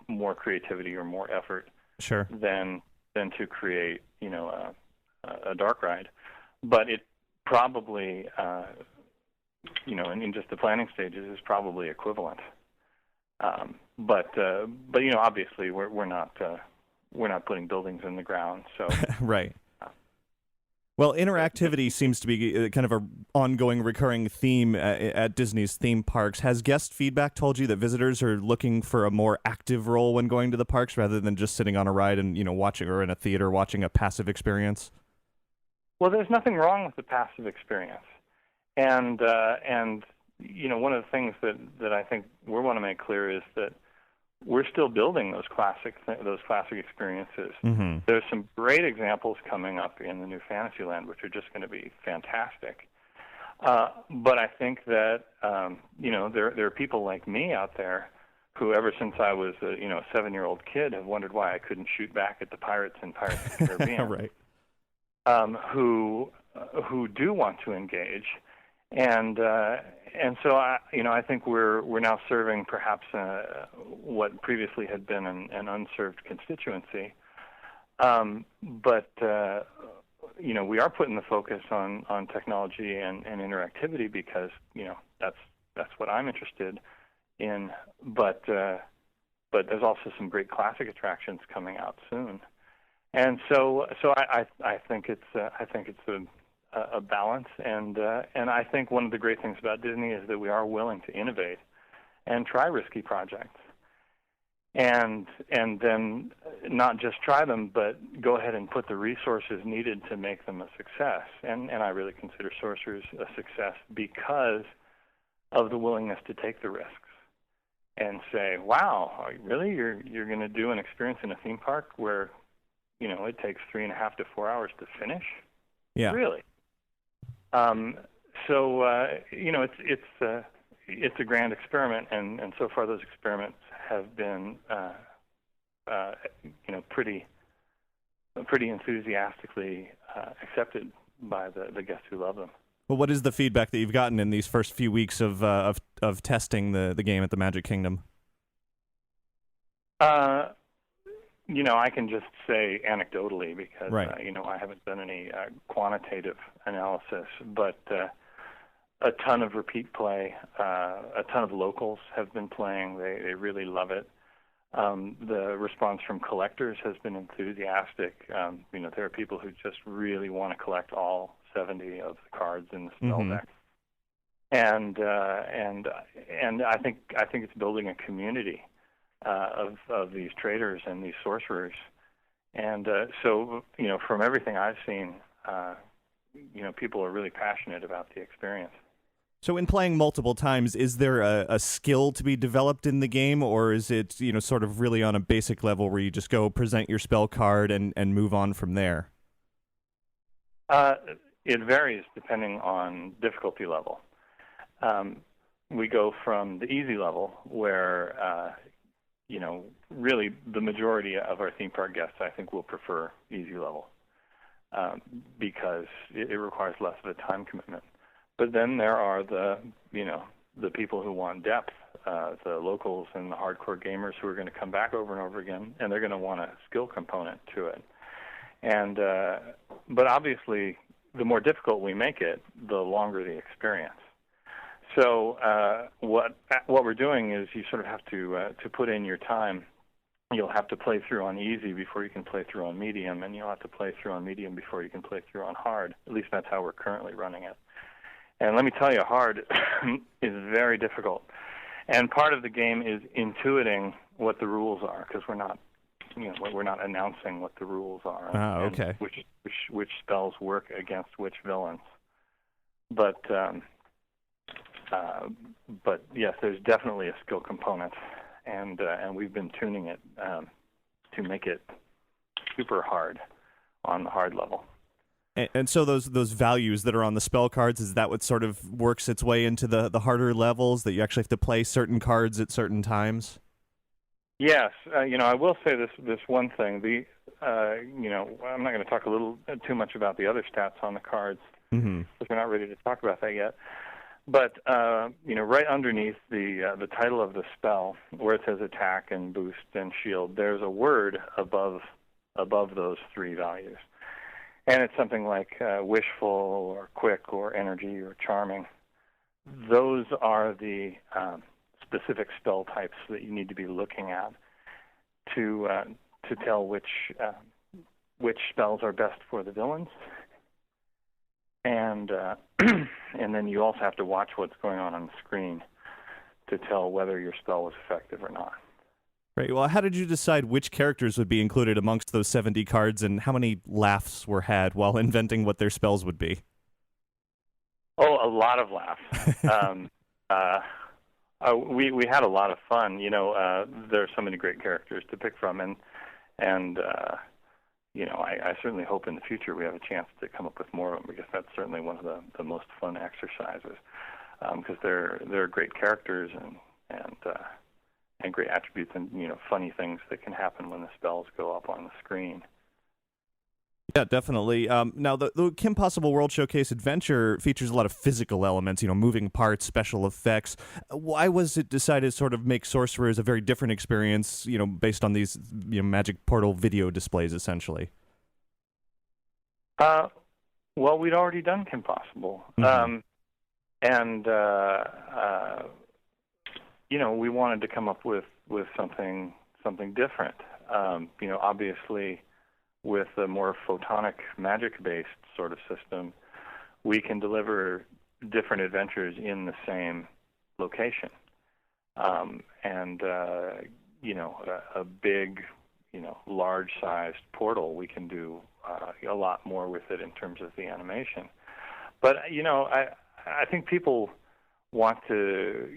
more creativity or more effort Sure. than to create, a dark ride. But it probably, in just the planning stages is probably equivalent. But obviously we're not putting buildings in the ground. So Right. Well, interactivity seems to be kind of a ongoing, recurring theme at Disney's theme parks. Has guest feedback told you that visitors are looking for a more active role when going to the parks rather than just sitting on a ride and watching, or in a theater watching a passive experience? Well, there's nothing wrong with the passive experience, and one of the things that I think we want to make clear is that we're still building those classic experiences. Mm-hmm. There's some great examples coming up in the new Fantasyland, which are just going to be fantastic. But I think that there are people like me out there who, ever since I was a 7-year-old kid, have wondered why I couldn't shoot back at the pirates in Pirates of the Caribbean. Right. Who do want to engage. And so I think we're now serving perhaps what previously had been an unserved constituency, but we are putting the focus on technology and interactivity because that's what I'm interested in. But there's also some great classic attractions coming out soon, and so I think it's a balance, and I think one of the great things about Disney is that we are willing to innovate and try risky projects, and then not just try them, but go ahead and put the resources needed to make them a success. And I really consider Sorcerers a success because of the willingness to take the risks and say, "Wow, really? You're going to do an experience in a theme park where it takes 3.5 to 4 hours to finish? Yeah, really." It's a grand experiment, and so far those experiments have been pretty enthusiastically accepted by the guests who love them. Well, what is the feedback that you've gotten in these first few weeks of testing the game at the Magic Kingdom? I can just say anecdotally because right. I haven't done any quantitative analysis, but a ton of repeat play, a ton of locals have been playing. They really love it. The response from collectors has been enthusiastic. There are people who just really want to collect all 70 of the cards in the spell deck, and I think it's building a community of these traders and these sorcerers, and so from everything I've seen, people are really passionate about the experience. So in playing multiple times, is there a skill to be developed in the game, or is it sort of really on a basic level where you just go present your spell card and move on from there? It varies depending on difficulty level. We go from the easy level where really the majority of our theme park guests, I think, will prefer easy level because it requires less of a time commitment. But then there are the people who want depth, the locals and the hardcore gamers who are going to come back over and over again, and they're going to want a skill component to it. And but obviously, the more difficult we make it, the longer the experience. So what we're doing is you sort of have to put in your time. You'll have to play through on easy before you can play through on medium, and you'll have to play through on medium before you can play through on hard. At least that's how we're currently running it. And let me tell you, hard is very difficult. And part of the game is intuiting what the rules are, because we're not announcing what the rules are. Okay. And which spells work against which villains. But yes, there's definitely a skill component, and we've been tuning it to make it super hard on the hard level. And so those values that are on the spell cards, is that what sort of works its way into the harder levels, that you actually have to play certain cards at certain times? Yes, I will say this one thing. I'm not going to talk too much about the other stats on the cards because we're not ready to talk about that yet. But right underneath the title of the spell, where it says attack and boost and shield, there's a word above those three values. And it's something like wishful or quick or energy or charming. Those are the specific spell types that you need to be looking at to tell which spells are best for the villains and and then you also have to watch what's going on the screen to tell whether your spell was effective or not. Right. Well, how did you decide which characters would be included amongst those 70 cards, and how many laughs were had while inventing what their spells would be? Oh, a lot of laughs. We had a lot of fun. There are so many great characters to pick from, and I certainly hope in the future we have a chance to come up with more of them, because that's certainly one of the most fun exercises, because they're great characters and great attributes, and funny things that can happen when the spells go up on the screen. Yeah, definitely. Now, the Kim Possible World Showcase Adventure features a lot of physical elements, moving parts, special effects. Why was it decided to sort of make Sorcerers a very different experience, based on these Magic Portal video displays, essentially? Well, we'd already done Kim Possible. Mm-hmm. We wanted to come up with something different. Obviously, with a more photonic magic-based sort of system, we can deliver different adventures in the same location. A big, large-sized portal, we can do a lot more with it in terms of the animation. But, I think people want to,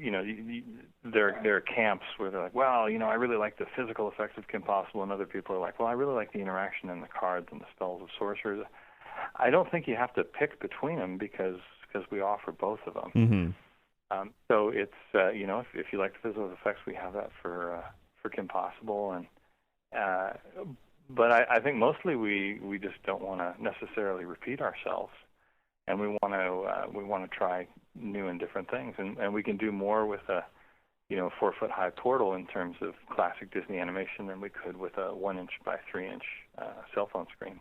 there are camps where they're like, well, I really like the physical effects of Kim Possible, and other people are like, well, I really like the interaction and the cards and the spells of Sorcerers. I don't think you have to pick between them because we offer both of them. Mm-hmm. So it's, if you like the physical effects, we have that for Kim Possible, but I think mostly we just don't want to necessarily repeat ourselves. And we want to try new and different things, and we can do more with a 4-foot high portal in terms of classic Disney animation than we could with a 1-inch by 3-inch cell phone screen.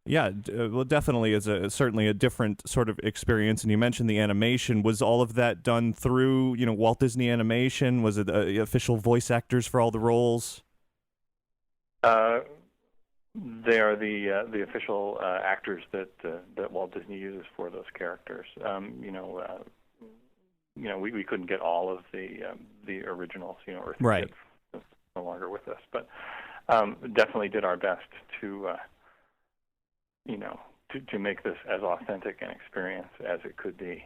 Yeah, well, definitely is certainly a different sort of experience. And you mentioned the animation. Was all of that done through Walt Disney Animation? Was it official voice actors for all the roles? They are the official actors that Walt Disney uses for those characters. We couldn't get all of the originals. Earth right. Kid no longer with us, but definitely did our best to make this as authentic an experience as it could be.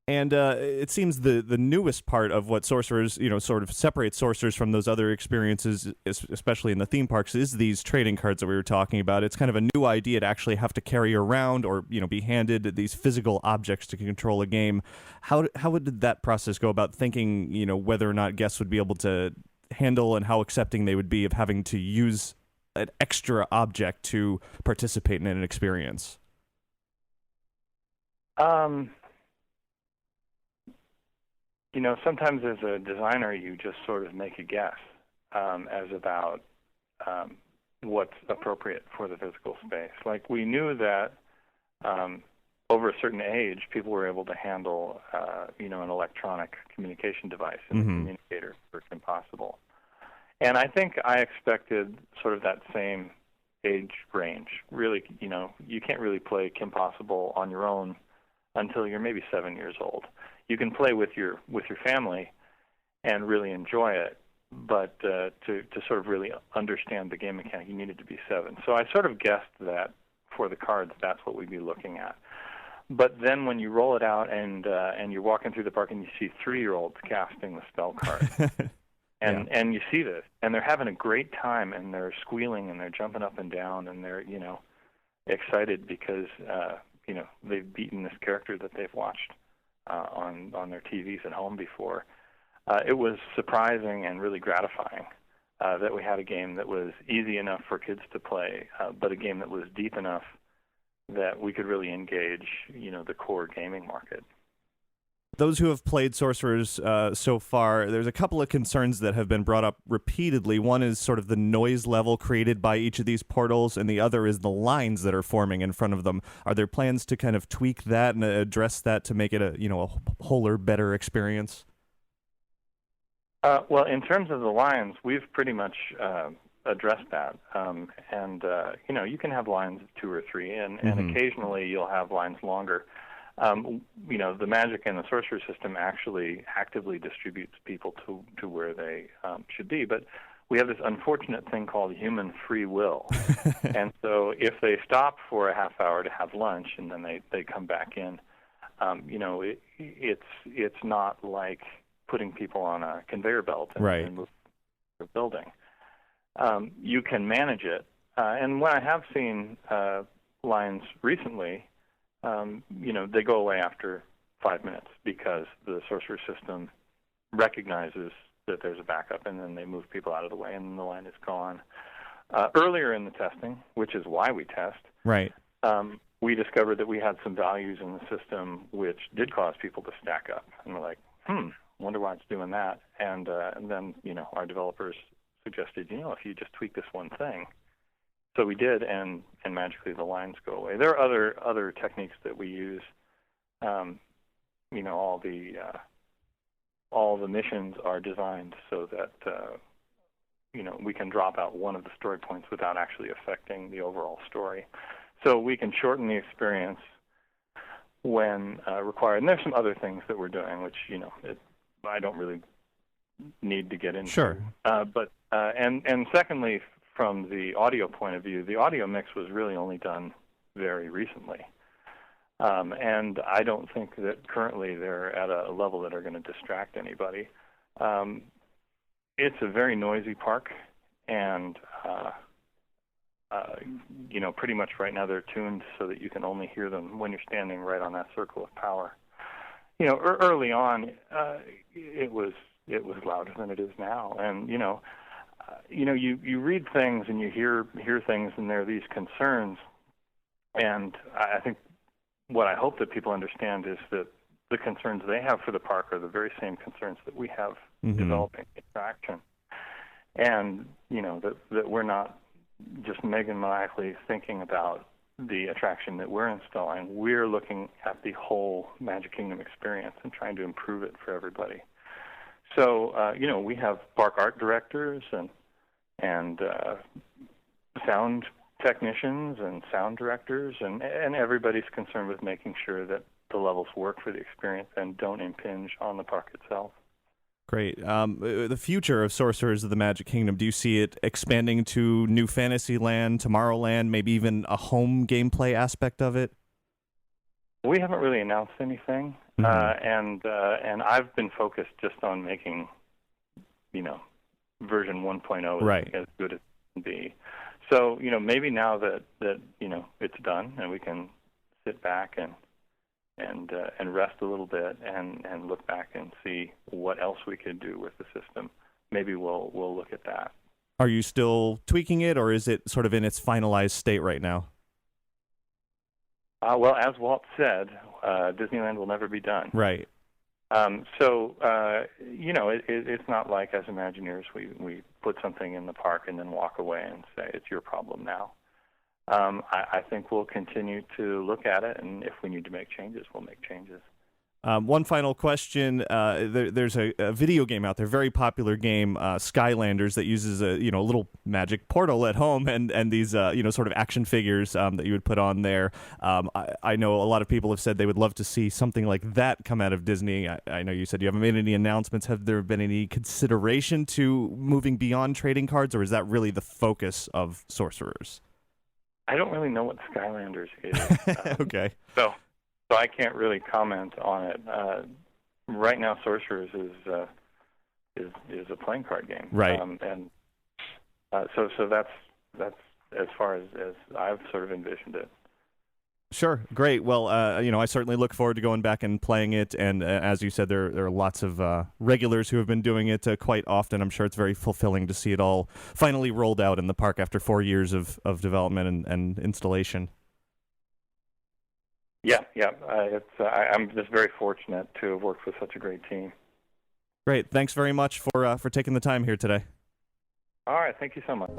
And it seems the newest part of what Sorcerers, sort of separates Sorcerers from those other experiences, especially in the theme parks, is these trading cards that we were talking about. It's kind of a new idea to actually have to carry around or, be handed these physical objects to control a game. How did that process go about thinking, whether or not guests would be able to handle and how accepting they would be of having to use an extra object to participate in an experience? Sometimes as a designer, you just sort of make a guess as about what's appropriate for the physical space. Like, we knew that over a certain age, people were able to handle, an electronic communication device and mm-hmm. a communicator for Kim Possible. And I think I expected sort of that same age range. Really, you can't really play Kim Possible on your own until you're maybe 7 years old. You can play with your family and really enjoy it, but to sort of really understand the game mechanic, you needed to be 7. So I sort of guessed that for the cards, that's what we'd be looking at. But then when you roll it out and you're walking through the park and you see 3-year-olds casting the spell card, and you see this, and they're having a great time, and they're squealing and they're jumping up and down, and they're excited because they've beaten this character that they've watched on their TVs at home before. It was surprising and really gratifying that we had a game that was easy enough for kids to play, but a game that was deep enough that we could really engage, the core gaming market. Those who have played Sorcerers so far, there's a couple of concerns that have been brought up repeatedly. One is sort of the noise level created by each of these portals, and the other is the lines that are forming in front of them. Are there plans to kind of tweak that and address that to make it a wholer, better experience? Well, in terms of the lines, we've pretty much address that. You can have lines of 2 or 3, and occasionally you'll have lines longer. The Magic and the Sorcerer system actually actively distributes people to where they should be, but we have this unfortunate thing called human free will. And so if they stop for a half hour to have lunch and then they come back in, it's not like putting people on a conveyor belt and move the building. You can manage it. And when I have seen lines recently, they go away after 5 minutes because the Sorcerer system recognizes that there's a backup, and then they move people out of the way, and the line is gone. Earlier in the testing, which is why we test, we discovered that we had some values in the system which did cause people to stack up. And we're like, wonder why it's doing that. And then, our developers suggested, if you just tweak this one thing. So we did, and magically the lines go away. There are other techniques that we use. All the missions are designed so that we can drop out one of the story points without actually affecting the overall story. So we can shorten the experience when required. And there's some other things that we're doing, which I don't really need to get into. Sure. And secondly, from the audio point of view, the audio mix was really only done very recently. And I don't think that currently they're at a level that are going to distract anybody. It's a very noisy park, and pretty much right now they're tuned so that you can only hear them when you're standing right on that circle of power. Early on, it was louder than it is now, and you read things and you hear things, and there are these concerns, and I think what I hope that people understand is that the concerns they have for the park are the very same concerns that we have developing attraction, and that we're not just megalomaniacally thinking about the attraction that we're installing. We're looking at the whole Magic Kingdom experience and trying to improve it for everybody. So we have park art directors and sound technicians and sound directors, and everybody's concerned with making sure that the levels work for the experience and don't impinge on the park itself. Great. The future of Sorcerers of the Magic Kingdom, do you see it expanding to New Fantasyland, Tomorrowland, maybe even a home gameplay aspect of it? We haven't really announced anything, and I've been focused just on making, version 1.0 as good as it can be. So, maybe now that it's done and we can sit back and rest a little bit and look back and see what else we could do with the system, maybe we'll look at that. Are you still tweaking it, or is it sort of in its finalized state right now? Well, as Walt said, Disneyland will never be done. Right. It's not like as Imagineers we put something in the park and then walk away and say it's your problem now. I think we'll continue to look at it, and if we need to make changes, we'll make changes. One final question. There's a video game out there, very popular game, Skylanders, that uses a little magic portal at home and these sort of action figures that you would put on there. I know a lot of people have said they would love to see something like that come out of Disney. I know you said you haven't made any announcements. Have there been any consideration to moving beyond trading cards, or is that really the focus of Sorcerers? I don't really know what Skylanders is. Okay. So I can't really comment on it. Right now, Sorcerers is a playing card game, right? So that's as far as I've sort of envisioned it. Sure, great. Well, I certainly look forward to going back and playing it. And as you said, there are lots of regulars who have been doing it quite often. I'm sure it's very fulfilling to see it all finally rolled out in the park after 4 years of development and installation. Yeah. I'm just very fortunate to have worked with such a great team. Great. Thanks very much for taking the time here today. All right. Thank you so much.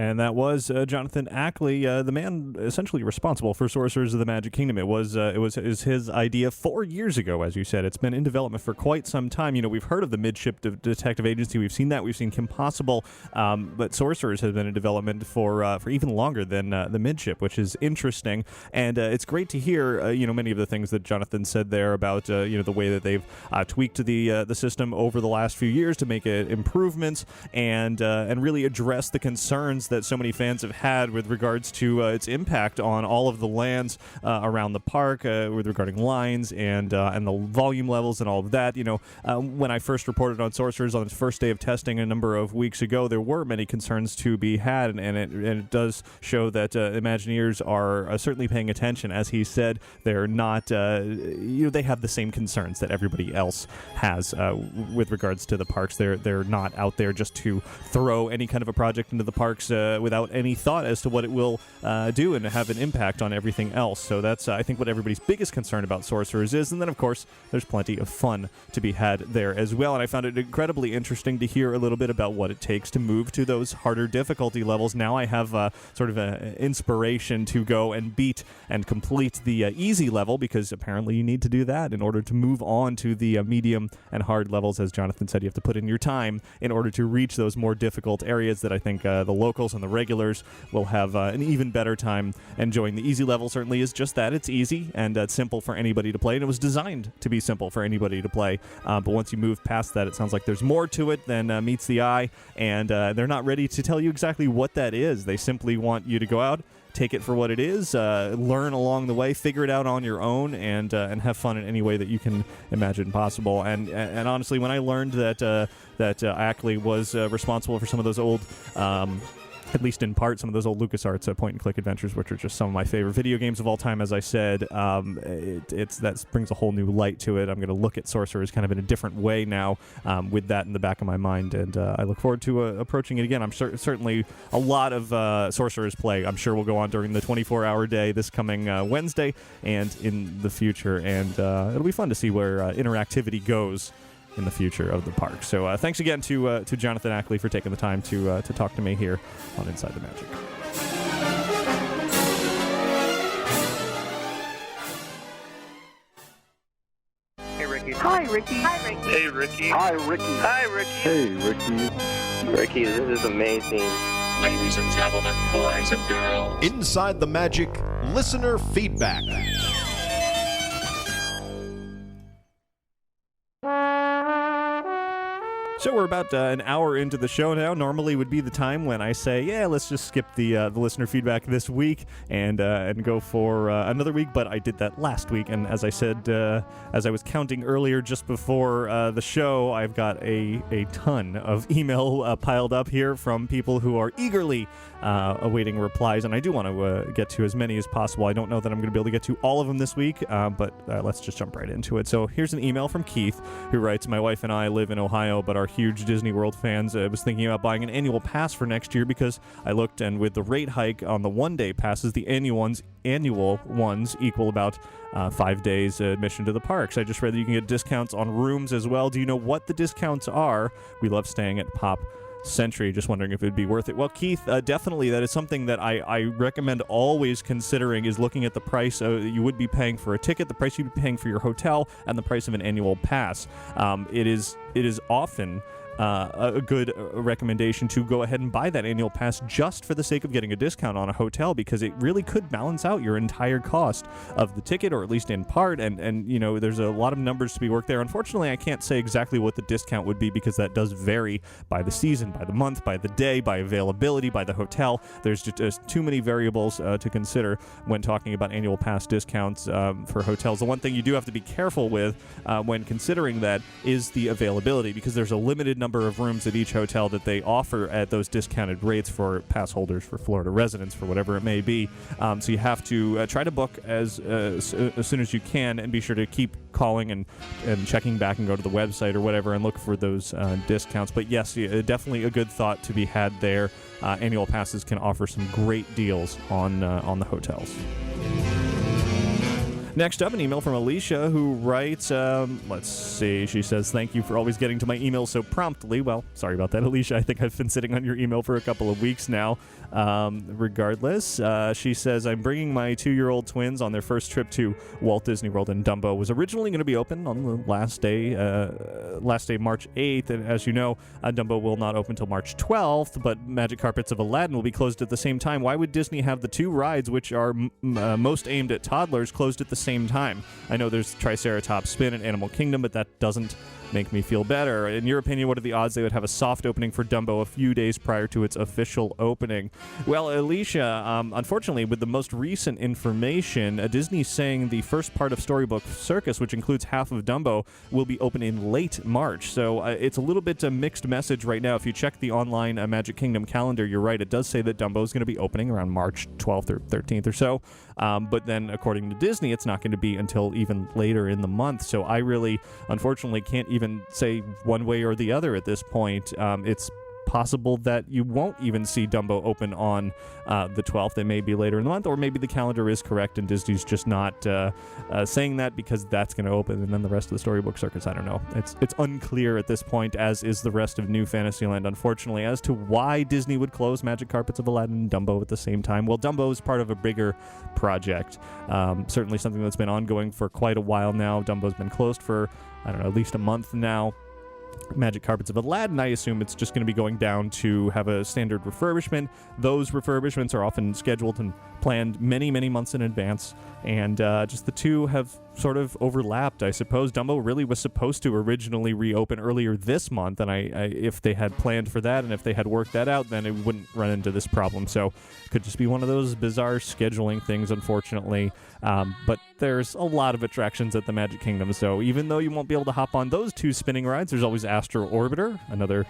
And that was Jonathan Ackley, the man essentially responsible for Sorcerers of the Magic Kingdom. It was his idea 4 years ago, as you said. It's been in development for quite some time. You know, we've heard of the Midship Detective Agency. We've seen that. We've seen Kim Possible. But Sorcerers has been in development for even longer than the Midship, which is interesting. And it's great to hear, many of the things that Jonathan said there about, the way that they've tweaked the system over the last few years to make it improvements and really address the concerns that so many fans have had with regards to its impact on all of the lands around the park, with regarding lines and the volume levels and all of that. When I first reported on Sorcerers on its first day of testing a number of weeks ago, there were many concerns to be had, and it does show that Imagineers are certainly paying attention. As he said, they're not, they have the same concerns that everybody else has with regards to the parks. They're not out there just to throw any kind of a project into the parks without any thought as to what it will do and have an impact on everything else. So that's, I think, what everybody's biggest concern about Sorcerers is. And then, of course, there's plenty of fun to be had there as well. And I found it incredibly interesting to hear a little bit about what it takes to move to those harder difficulty levels. Now I have sort of an inspiration to go and beat and complete the easy level, because apparently you need to do that in order to move on to the medium and hard levels. As Jonathan said, you have to put in your time in order to reach those more difficult areas that I think the locals and the regulars will have an even better time enjoying. The easy level certainly is just that. It's easy and simple for anybody to play, and it was designed to be simple for anybody to play. But once you move past that, it sounds like there's more to it than meets the eye, and they're not ready to tell you exactly what that is. They simply want you to go out, take it for what it is, learn along the way, figure it out on your own, and have fun in any way that you can imagine possible. And honestly, when I learned that Ackley was responsible for some of those old, at least in part, some of those old LucasArts point-and-click adventures, which are just some of my favorite video games of all time, as I said, that brings a whole new light to it. I'm going to look at Sorcerers kind of in a different way now, with that in the back of my mind, and I look forward to approaching it again. I'm certainly a lot of Sorcerers play, I'm sure, will go on during the 24-hour day this coming Wednesday and in the future, and it'll be fun to see where interactivity goes in the future of the park. So thanks again to Jonathan Ackley for taking the time to talk to me here on Inside the Magic. Hey, Ricky. Hi, Ricky. Hi, Ricky. Hey, Ricky. Hi, Ricky. Hi, Ricky. Hey, Ricky. Ricky, this is amazing. Ladies and gentlemen, boys and girls. Inside the Magic listener feedback. So we're about an hour into the show now. Normally would be the time when I say, yeah, let's just skip the listener feedback this week and go for another week, but I did that last week, and as I said, as I was counting earlier just before the show, I've got a ton of email piled up here from people who are eagerly awaiting replies, and I do want to get to as many as possible. I don't know that I'm going to be able to get to all of them this week, but let's just jump right into it. So here's an email from Keith, who writes, my wife and I live in Ohio, but are huge Disney World fans. I was thinking about buying an annual pass for next year because I looked, and with the rate hike on the one-day passes, the annual ones equal about 5 days admission to the parks. I just read that you can get discounts on rooms as well. Do you know what the discounts are? We love staying at Pop Century. Just wondering if it'd be worth it. Well, Keith, definitely that is something that I recommend always considering, is looking at the price that you would be paying for a ticket, the price you'd be paying for your hotel, and the price of an annual pass. It is often a good recommendation to go ahead and buy that annual pass just for the sake of getting a discount on a hotel, because it really could balance out your entire cost of the ticket, or at least in part, and there's a lot of numbers to be worked there. Unfortunately, I can't say exactly what the discount would be, because that does vary by the season, by the month, by the day, by availability, by the hotel. There's just too many variables to consider when talking about annual pass discounts for hotels. The one thing you do have to be careful with when considering that is the availability, because there's a limited number of rooms at each hotel that they offer at those discounted rates for pass holders, for Florida residents, for whatever it may be. So you have to try to book as soon as you can, and be sure to keep calling and checking back and go to the website or whatever and look for those discounts. But yes, definitely a good thought to be had there. Annual passes can offer some great deals on the hotels. Next up, an email from Alicia, who writes, let's see, she says, thank you for always getting to my emails so promptly. Well, sorry about that, Alicia. I think I've been sitting on your email for a couple of weeks now. Regardless, she says, I'm bringing my 2-year-old twins on their first trip to Walt Disney World, and Dumbo was originally going to be open on the last day, March 8th, and as you know, Dumbo will not open until March 12th, but Magic Carpets of Aladdin will be closed at the same time. Why would Disney have the two rides, which are most aimed at toddlers, closed at the same time? I know there's Triceratops Spin and Animal Kingdom, but that doesn't make me feel better. In your opinion, what are the odds they would have a soft opening for Dumbo a few days prior to its official opening? Well, Alicia, unfortunately, with the most recent information, Disney's saying the first part of Storybook Circus, which includes half of Dumbo, will be open in late March. So it's a little bit a mixed message right now. If you check the online Magic Kingdom calendar, you're right. It does say that Dumbo is going to be opening around March 12th or 13th or so. But then, according to Disney, it's not going to be until even later in the month. So I really, unfortunately, can't even say one way or the other at this point. It's possible that you won't even see Dumbo open on the 12th. It may be later in the month, or maybe the calendar is correct and Disney's just not saying that because that's going to open, and then the rest of the Storybook Circus, I don't know. It's unclear at this point, as is the rest of New Fantasyland, unfortunately, as to why Disney would close Magic Carpets of Aladdin and Dumbo at the same time. Well, Dumbo is part of a bigger project, certainly something that's been ongoing for quite a while now. Dumbo's been closed for, I don't know, at least a month now. Magic Carpets of Aladdin, I assume it's just going to be going down to have a standard refurbishment. Those refurbishments are often scheduled and planned many, many months in advance, and just the two have sort of overlapped, I suppose. Dumbo really was supposed to originally reopen earlier this month, and I if they had planned for that and if they had worked that out, then it wouldn't run into this problem. So it could just be one of those bizarre scheduling things, unfortunately. But there's a lot of attractions at the Magic Kingdom, so even though you won't be able to hop on those two spinning rides, there's always Astro Orbiter, another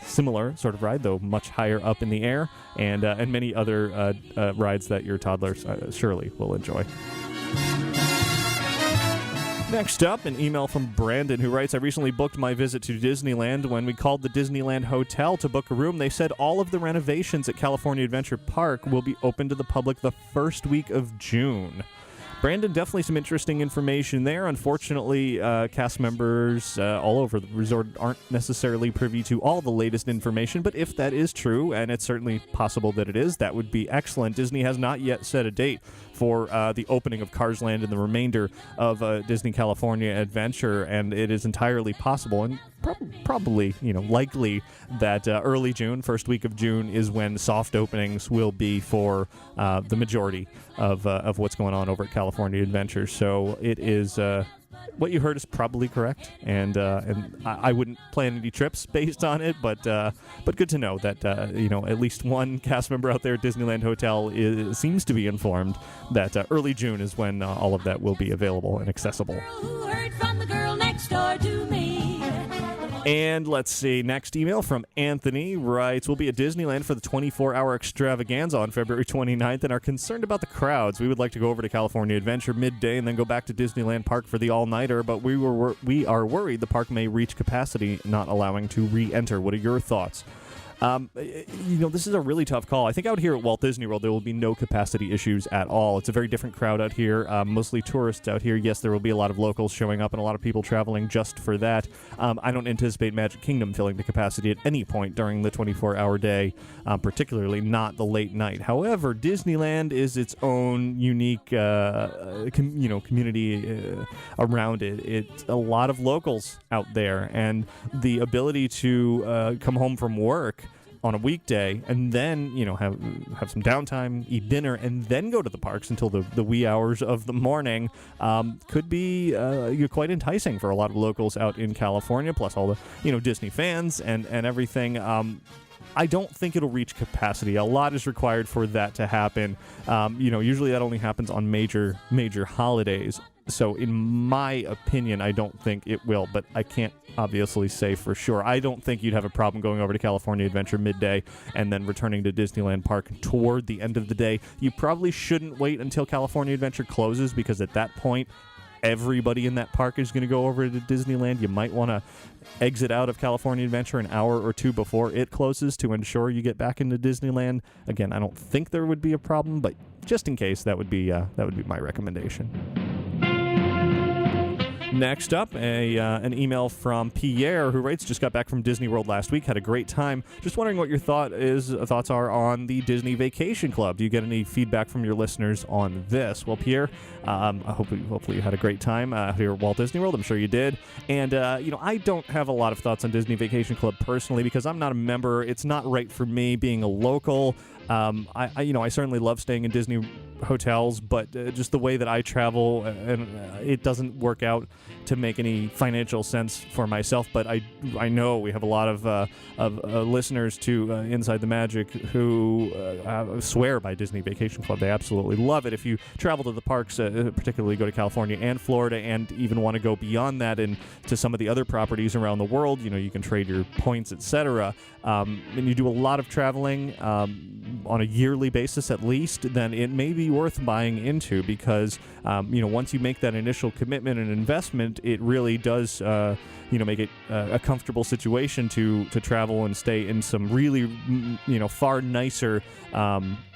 similar sort of ride, though much higher up in the air, and many other rides that your toddlers surely will enjoy. Next up, an email from Brandon, who writes, I recently booked my visit to Disneyland. When we called the Disneyland Hotel to book a room, they said all of the renovations at California Adventure Park will be open to the public the first week of June. Brandon, definitely some interesting information there. Unfortunately, cast members all over the resort aren't necessarily privy to all the latest information, but if that is true, and it's certainly possible that it is, that would be excellent. Disney has not yet set a date for the opening of Cars Land and the remainder of Disney California Adventure, and it is entirely possible and probably, likely that early June, first week of June, is when soft openings will be for the majority of what's going on over at California Adventure. So it is what you heard is probably correct, and I wouldn't plan any trips based on it, but good to know that at least one cast member out there at Disneyland Hotel seems to be informed that early June is when all of that will be available and accessible. Who heard from the girl next door to me? And let's see, next email from Anthony writes, we'll be at Disneyland for the 24-hour extravaganza on February 29th and are concerned about the crowds. We would like to go over to California Adventure midday and then go back to Disneyland Park for the all-nighter, but we are worried the park may reach capacity, not allowing to re-enter. What are your thoughts? This is a really tough call. I think out here at Walt Disney World, there will be no capacity issues at all. It's a very different crowd out here, mostly tourists out here. Yes, there will be a lot of locals showing up and a lot of people traveling just for that. I don't anticipate Magic Kingdom filling to capacity at any point during the 24-hour day, particularly not the late night. However, Disneyland is its own unique, community around it. It's a lot of locals out there, and the ability to come home from work on a weekday and then have some downtime, eat dinner, and then go to the parks until the wee hours of the morning could be quite enticing for a lot of locals out in California, plus all the Disney fans and everything. I don't think it'll reach capacity. A lot is required for that to happen. Usually that only happens on major holidays. So in my opinion, I don't think it will, but I can't obviously say for sure. I don't think you'd have a problem going over to California Adventure midday and then returning to Disneyland Park toward the end of the day. You probably shouldn't wait until California Adventure closes, because at that point, everybody in that park is going to go over to Disneyland. You might want to exit out of California Adventure an hour or two before it closes to ensure you get back into Disneyland. Again, I don't think there would be a problem, but just in case, that would be my recommendation. Next up, an email from Pierre, who writes, just got back from Disney World last week, had a great time. Just wondering what your thoughts are on the Disney Vacation Club. Do you get any feedback from your listeners on this? Well, Pierre, hopefully you had a great time here at Walt Disney World. I'm sure you did. And, I don't have a lot of thoughts on Disney Vacation Club personally because I'm not a member. It's not right for me being a local. I certainly love staying in Disney hotels, but just the way that I travel, it doesn't work out to make any financial sense for myself. But I know we have a lot of listeners to Inside the Magic who swear by Disney Vacation Club. They absolutely love it. If you travel to the parks, particularly go to California and Florida, and even want to go beyond that and to some of the other properties around the world, you can trade your points, etc. And you do a lot of traveling on a yearly basis at least, then it may be worth buying into because, once you make that initial commitment and investment, it really does, make it a comfortable situation to travel and stay in some really, far nicer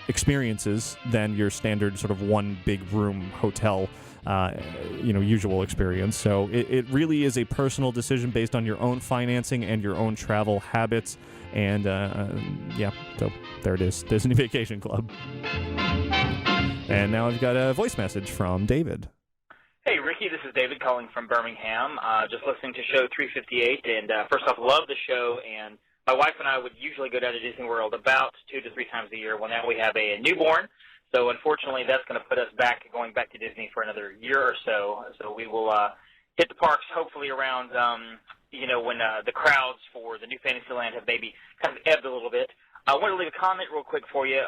experiences than your standard sort of one big room hotel usual experience. So it really is a personal decision based on your own financing and your own travel habits. And, so there it is, Disney Vacation Club. And now I've got a voice message from David. Hey, Ricky, this is David calling from Birmingham. Just listening to show 358, and first off, love the show, and my wife and I would usually go down to Disney World about 2 to 3 times a year. Well, now we have a newborn, so unfortunately that's going to put us going back to Disney for another year or so. So we will hit the parks hopefully around, when the crowds for the new Fantasyland have maybe kind of ebbed a little bit. I want to leave a comment real quick for you.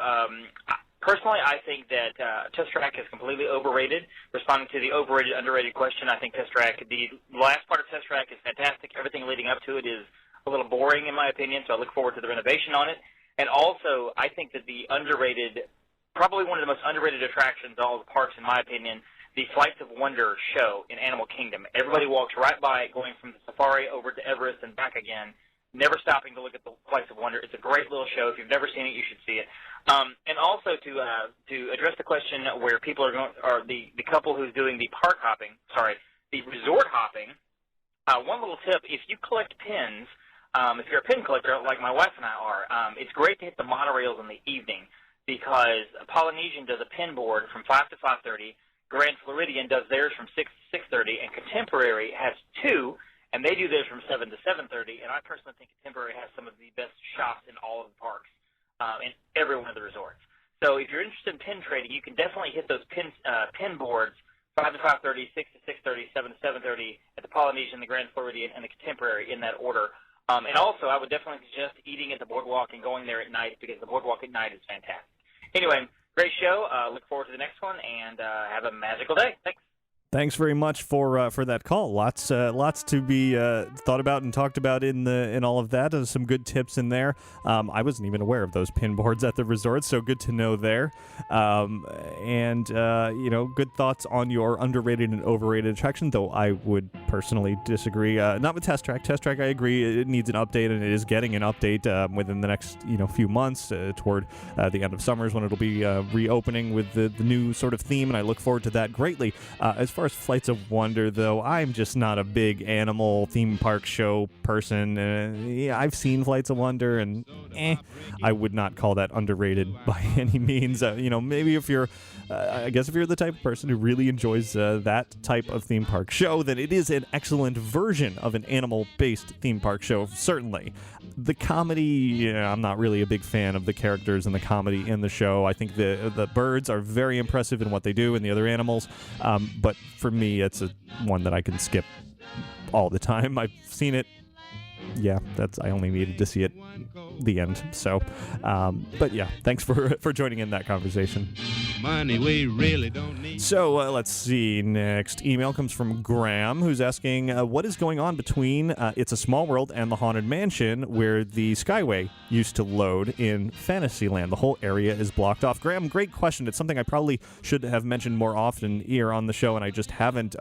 Personally, I think that Test Track is completely overrated. Responding to the overrated, underrated question, I think Test Track, the last part of Test Track is fantastic. Everything leading up to it is a little boring in my opinion, so I look forward to the renovation on it. And also, I think that the underrated, probably one of the most underrated attractions in all the parks in my opinion, the Flights of Wonder show in Animal Kingdom. Everybody walks right by it, going from the safari over to Everest and back again, never stopping to look at the Flights of Wonder. It's a great little show. If you've never seen it, you should see it. And also to address the question where people are going, or the couple who's doing the the resort hopping, one little tip, if you collect pins, if you're a pin collector like my wife and I are, it's great to hit the monorails in the evening because Polynesian does a pin board from 5 to 5:30, Grand Floridian does theirs from 6 to 6:30, and Contemporary has 2, and they do theirs from 7 to 7:30, and I personally think Contemporary has some of the best shops in all of the parks, in every one of the resorts. So if you're interested in pin trading, you can definitely hit those pin boards, 5 to 5:30, 6 to 6:30, 7 to 7:30 at the Polynesian, the Grand Floridian, and the Contemporary in that order. And also, I would definitely suggest eating at the boardwalk and going there at night because the boardwalk at night is fantastic. Anyway, great show. Look forward to the next one, and have a magical day. Thanks. Thanks very much for that call. Lots to be thought about and talked about in all of that. Some good tips in there. I wasn't even aware of those pin boards at the resort, so good to know there. And good thoughts on your underrated and overrated attraction. Though I would personally disagree. Not with Test Track. Test Track, I agree, it needs an update, and it is getting an update within the next few months toward the end of summers when it'll be reopening with the new sort of theme, and I look forward to that greatly. As far as Flights of Wonder, though, I'm just not a big animal theme park show person. I've seen Flights of Wonder, and I would not call that underrated by any means. Maybe if you're, I guess if you're the type of person who really enjoys that type of theme park show, then it is an excellent version of an animal-based theme park show, certainly. The comedy, I'm not really a big fan of the characters and the comedy in the show. I think the birds are very impressive in what they do and the other animals, but for me, it's one that I can skip all the time. I've seen it. Yeah, I only needed to see it the end. So, but yeah, thanks for joining in that conversation. Money we really don't need. So let's see. Next email comes from Graham, who's asking, what is going on between It's a Small World and the Haunted Mansion, where the Skyway used to load in Fantasyland? The whole area is blocked off. Graham, great question. It's something I probably should have mentioned more often here on the show, and I just haven't.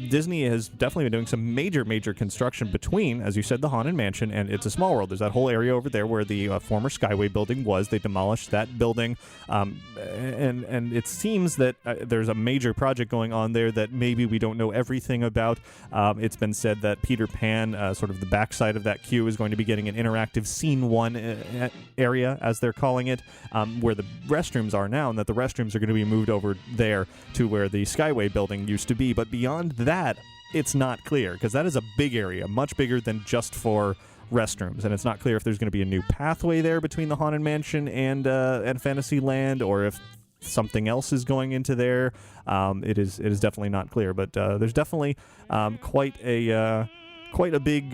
Disney has definitely been doing some major construction between, as you said, the Haunted Mansion and It's a Small World. There's that whole area over there where the former Skyway building was. They demolished that building, and it seems that there's a major project going on there that maybe we don't know everything about. It's been said that Peter Pan, sort of the backside of that queue, is going to be getting an interactive Scene 1 area, as they're calling it, where the restrooms are now, and that the restrooms are going to be moved over there to where the Skyway building used to be. But beyond that, it's not clear, because that is a big area, much bigger than just for restrooms, and it's not clear if there's going to be a new pathway there between the Haunted Mansion and Fantasyland, or if something else is going into there. It is definitely not clear, but there's definitely quite a big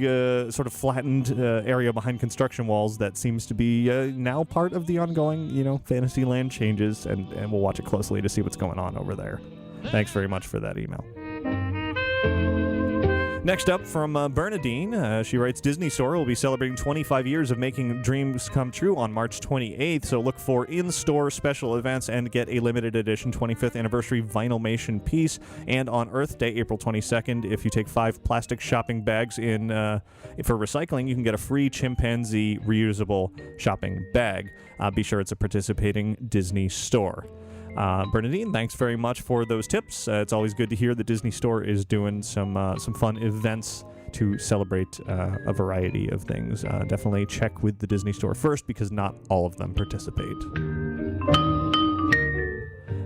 sort of flattened area behind construction walls that seems to be now part of the ongoing, Fantasyland changes, and we'll watch it closely to see what's going on over there. Thanks very much for that email. Next up from Bernadine, she writes, Disney Store will be celebrating 25 years of making dreams come true on March 28th, so look for in-store special events and get a limited edition 25th anniversary Vinylmation piece. And on Earth Day, April 22nd, if you take 5 plastic shopping bags in for recycling, you can get a free chimpanzee reusable shopping bag. Be sure it's a participating Disney Store. Bernadine, thanks very much for those tips. It's always good to hear the Disney Store is doing some fun events to celebrate a variety of things. Definitely check with the Disney Store first, because not all of them participate.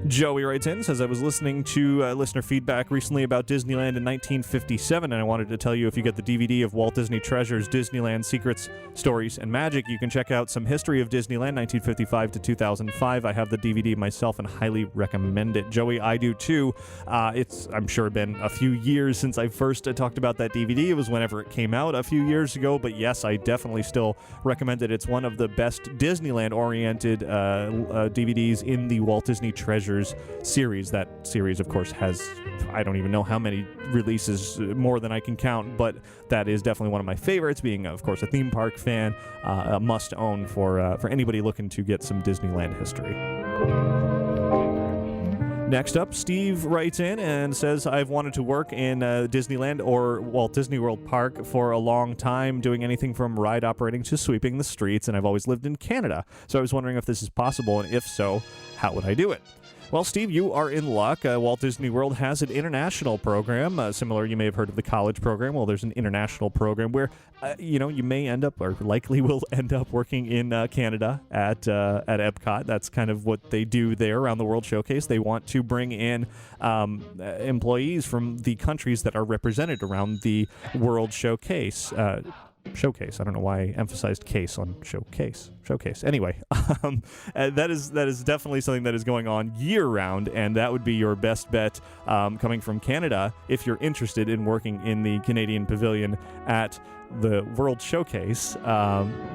Joey writes in, says, I was listening to listener feedback recently about Disneyland in 1957, and I wanted to tell you, if you get the DVD of Walt Disney Treasures, Disneyland Secrets, Stories, and Magic, you can check out some history of Disneyland, 1955 to 2005. I have the DVD myself and highly recommend it. Joey, I do too. It's, I'm sure, been a few years since I first talked about that DVD. It was whenever it came out a few years ago, but yes, I definitely still recommend it. It's one of the best Disneyland-oriented DVDs in the Walt Disney Treasures series. That series, of course, has, I don't even know how many releases, more than I can count, but that is definitely one of my favorites, being, of course, a theme park fan, a must-own for anybody looking to get some Disneyland history. Next up, Steve writes in and says, I've wanted to work in Disneyland or Walt Disney World Park for a long time, doing anything from ride operating to sweeping the streets, and I've always lived in Canada. So I was wondering if this is possible, and if so, how would I do it? Well, Steve, you are in luck. Walt Disney World has an international program. Similar, you may have heard of the college program. Well, there's an international program where, you may end up, or likely will end up, working in Canada at Epcot. That's kind of what they do there around the World Showcase. They want to bring in employees from the countries that are represented around the World Showcase. Showcase. I don't know why I emphasized case on showcase. Anyway, that is definitely something that is going on year-round, and that would be your best bet coming from Canada if you're interested in working in the Canadian Pavilion at the World Showcase.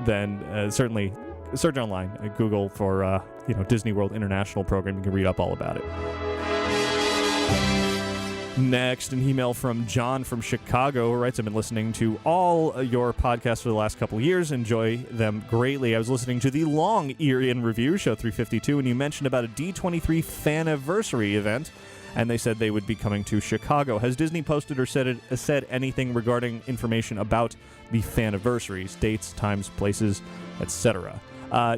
Then certainly search online, Google for Disney World International Program. You can read up all about it. Next, an email from John from Chicago, who writes, I've been listening to all your podcasts for the last couple of years. Enjoy them greatly. I was listening to the Long Ear in Review, show 352, and you mentioned about a D23 Faniversary event, and they said they would be coming to Chicago. Has Disney posted or said anything regarding information about the Faniversaries, dates, times, places, etc.?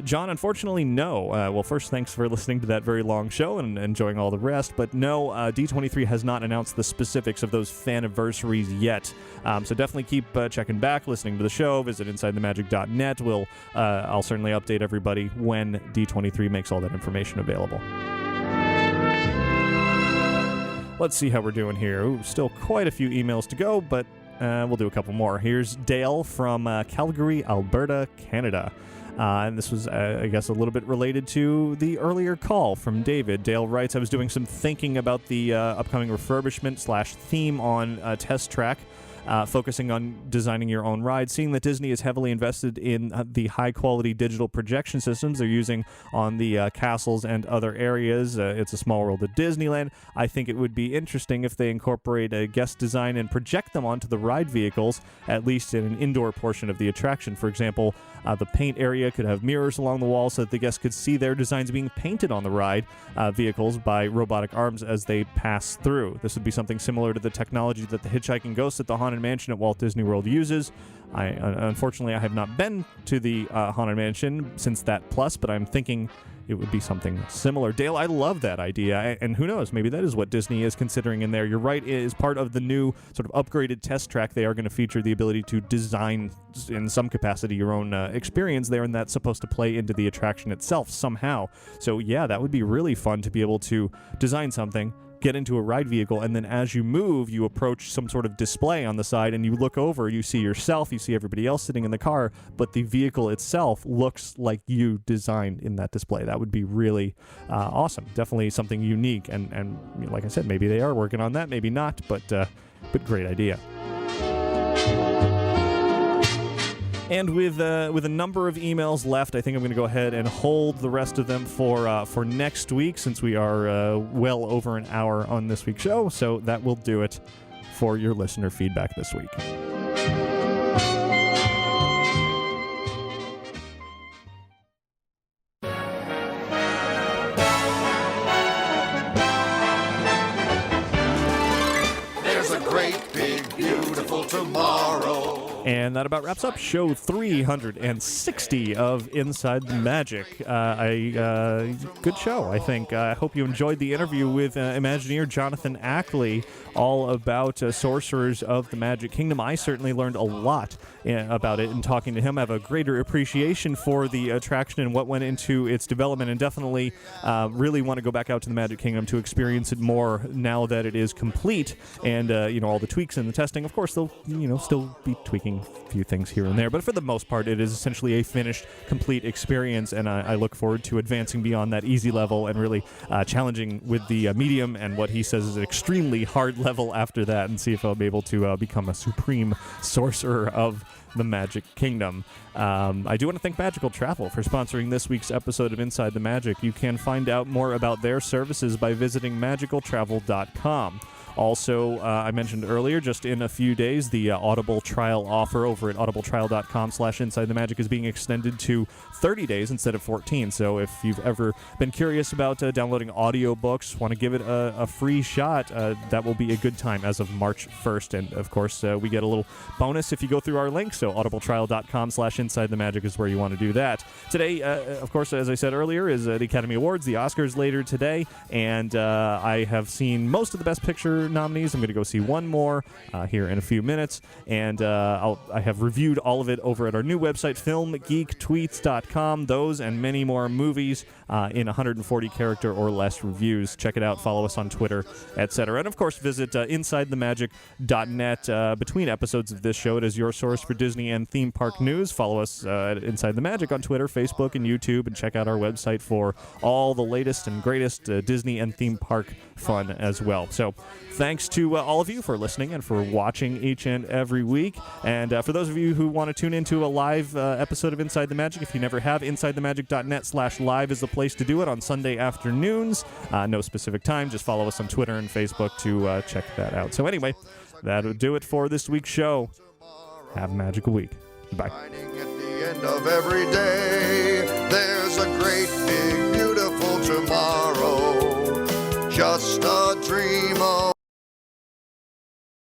John, unfortunately, no. Well, first, thanks for listening to that very long show and enjoying all the rest. But no, D23 has not announced the specifics of those Faniversaries yet. So definitely keep checking back, listening to the show. Visit InsideTheMagic.net. I'll certainly update everybody when D23 makes all that information available. Let's see how we're doing here. Ooh, still quite a few emails to go, but we'll do a couple more. Here's Dale from Calgary, Alberta, Canada. And this was, I guess, a little bit related to the earlier call from David. Dale writes, I was doing some thinking about the upcoming refurbishment/theme on Test Track, focusing on designing your own ride. Seeing that Disney is heavily invested in the high-quality digital projection systems they're using on the castles and other areas, It's a Small World at Disneyland, I think it would be interesting if they incorporate a guest design and project them onto the ride vehicles, at least in an indoor portion of the attraction. For example, the paint area could have mirrors along the wall so that the guests could see their designs being painted on the ride vehicles by robotic arms as they pass through. This would be something similar to the technology that the Hitchhiking Ghosts at the Haunted Haunted Mansion at Walt Disney World uses. Unfortunately, I have not been to the Haunted Mansion since that Plus, but I'm thinking it would be something similar. Dale, I love that idea, and who knows, maybe that is what Disney is considering in there. You're right, it is part of the new sort of upgraded test track. They are going to feature the ability to design, in some capacity, your own experience there, and that's supposed to play into the attraction itself somehow. So yeah, that would be really fun to be able to design something, get into a ride vehicle, and then as you move, you approach some sort of display on the side, and you look over, you see yourself, you see everybody else sitting in the car, but the vehicle itself looks like you designed in that display. That would be really awesome. Definitely something unique, and like I said, maybe they are working on that, maybe not, but great idea. And with a number of emails left, I think I'm going to go ahead and hold the rest of them for next week, since we are well over an hour on this week's show. So that will do it for your listener feedback this week. There's a great, big, beautiful tomorrow. And that about wraps up show 360 of Inside the Magic. Good show, I think. I hope you enjoyed the interview with Imagineer Jonathan Ackley, all about Sorcerers of the Magic Kingdom. I certainly learned a lot about it in talking to him. I have a greater appreciation for the attraction and what went into its development, and definitely really want to go back out to the Magic Kingdom to experience it more now that it is complete, and all the tweaks and the testing. Of course, they'll still be tweaking a few things here and there, but for the most part, it is essentially a finished, complete experience, and I look forward to advancing beyond that easy level and really challenging with the medium and what he says is an extremely hard level after that, and see if I'll be able to become a supreme sorcerer of the Magic Kingdom. I do want to thank Magical Travel for sponsoring this week's episode of Inside the Magic. You can find out more about their services by visiting magicaltravel.com. Also, I mentioned earlier, just in a few days, the Audible trial offer over at audibletrial.com/InsideTheMagic is being extended to 30 days instead of 14. So if you've ever been curious about downloading audiobooks, want to give it a free shot, that will be a good time as of March 1st. And, of course, we get a little bonus if you go through our link. So audibletrial.com/InsideTheMagic is where you want to do that. Today, of course, as I said earlier, is the Academy Awards, the Oscars later today. And I have seen most of the Best Picture nominees. I'm going to go see one more here in a few minutes, and I have reviewed all of it over at our new website, filmgeektweets.com. Those and many more movies in 140 character or less reviews. Check it out, follow us on Twitter, etc. And of course, visit InsideTheMagic.net. Between episodes of this show, it is your source for Disney and theme park news. Follow us at Inside the Magic on Twitter, Facebook, and YouTube, and check out our website for all the latest and greatest Disney and theme park fun as well. So thanks to all of you for listening and for watching each and every week. And for those of you who want to tune into a live episode of Inside the Magic, if you never have, InsideTheMagic.net/live is the place to do it on Sunday afternoons. No specific time. Just follow us on Twitter and Facebook to check that out. So anyway, that'll do it for this week's show. Have a magical week. Bye. At the end of every day, there's a great, big, beautiful tomorrow. Just a dream away.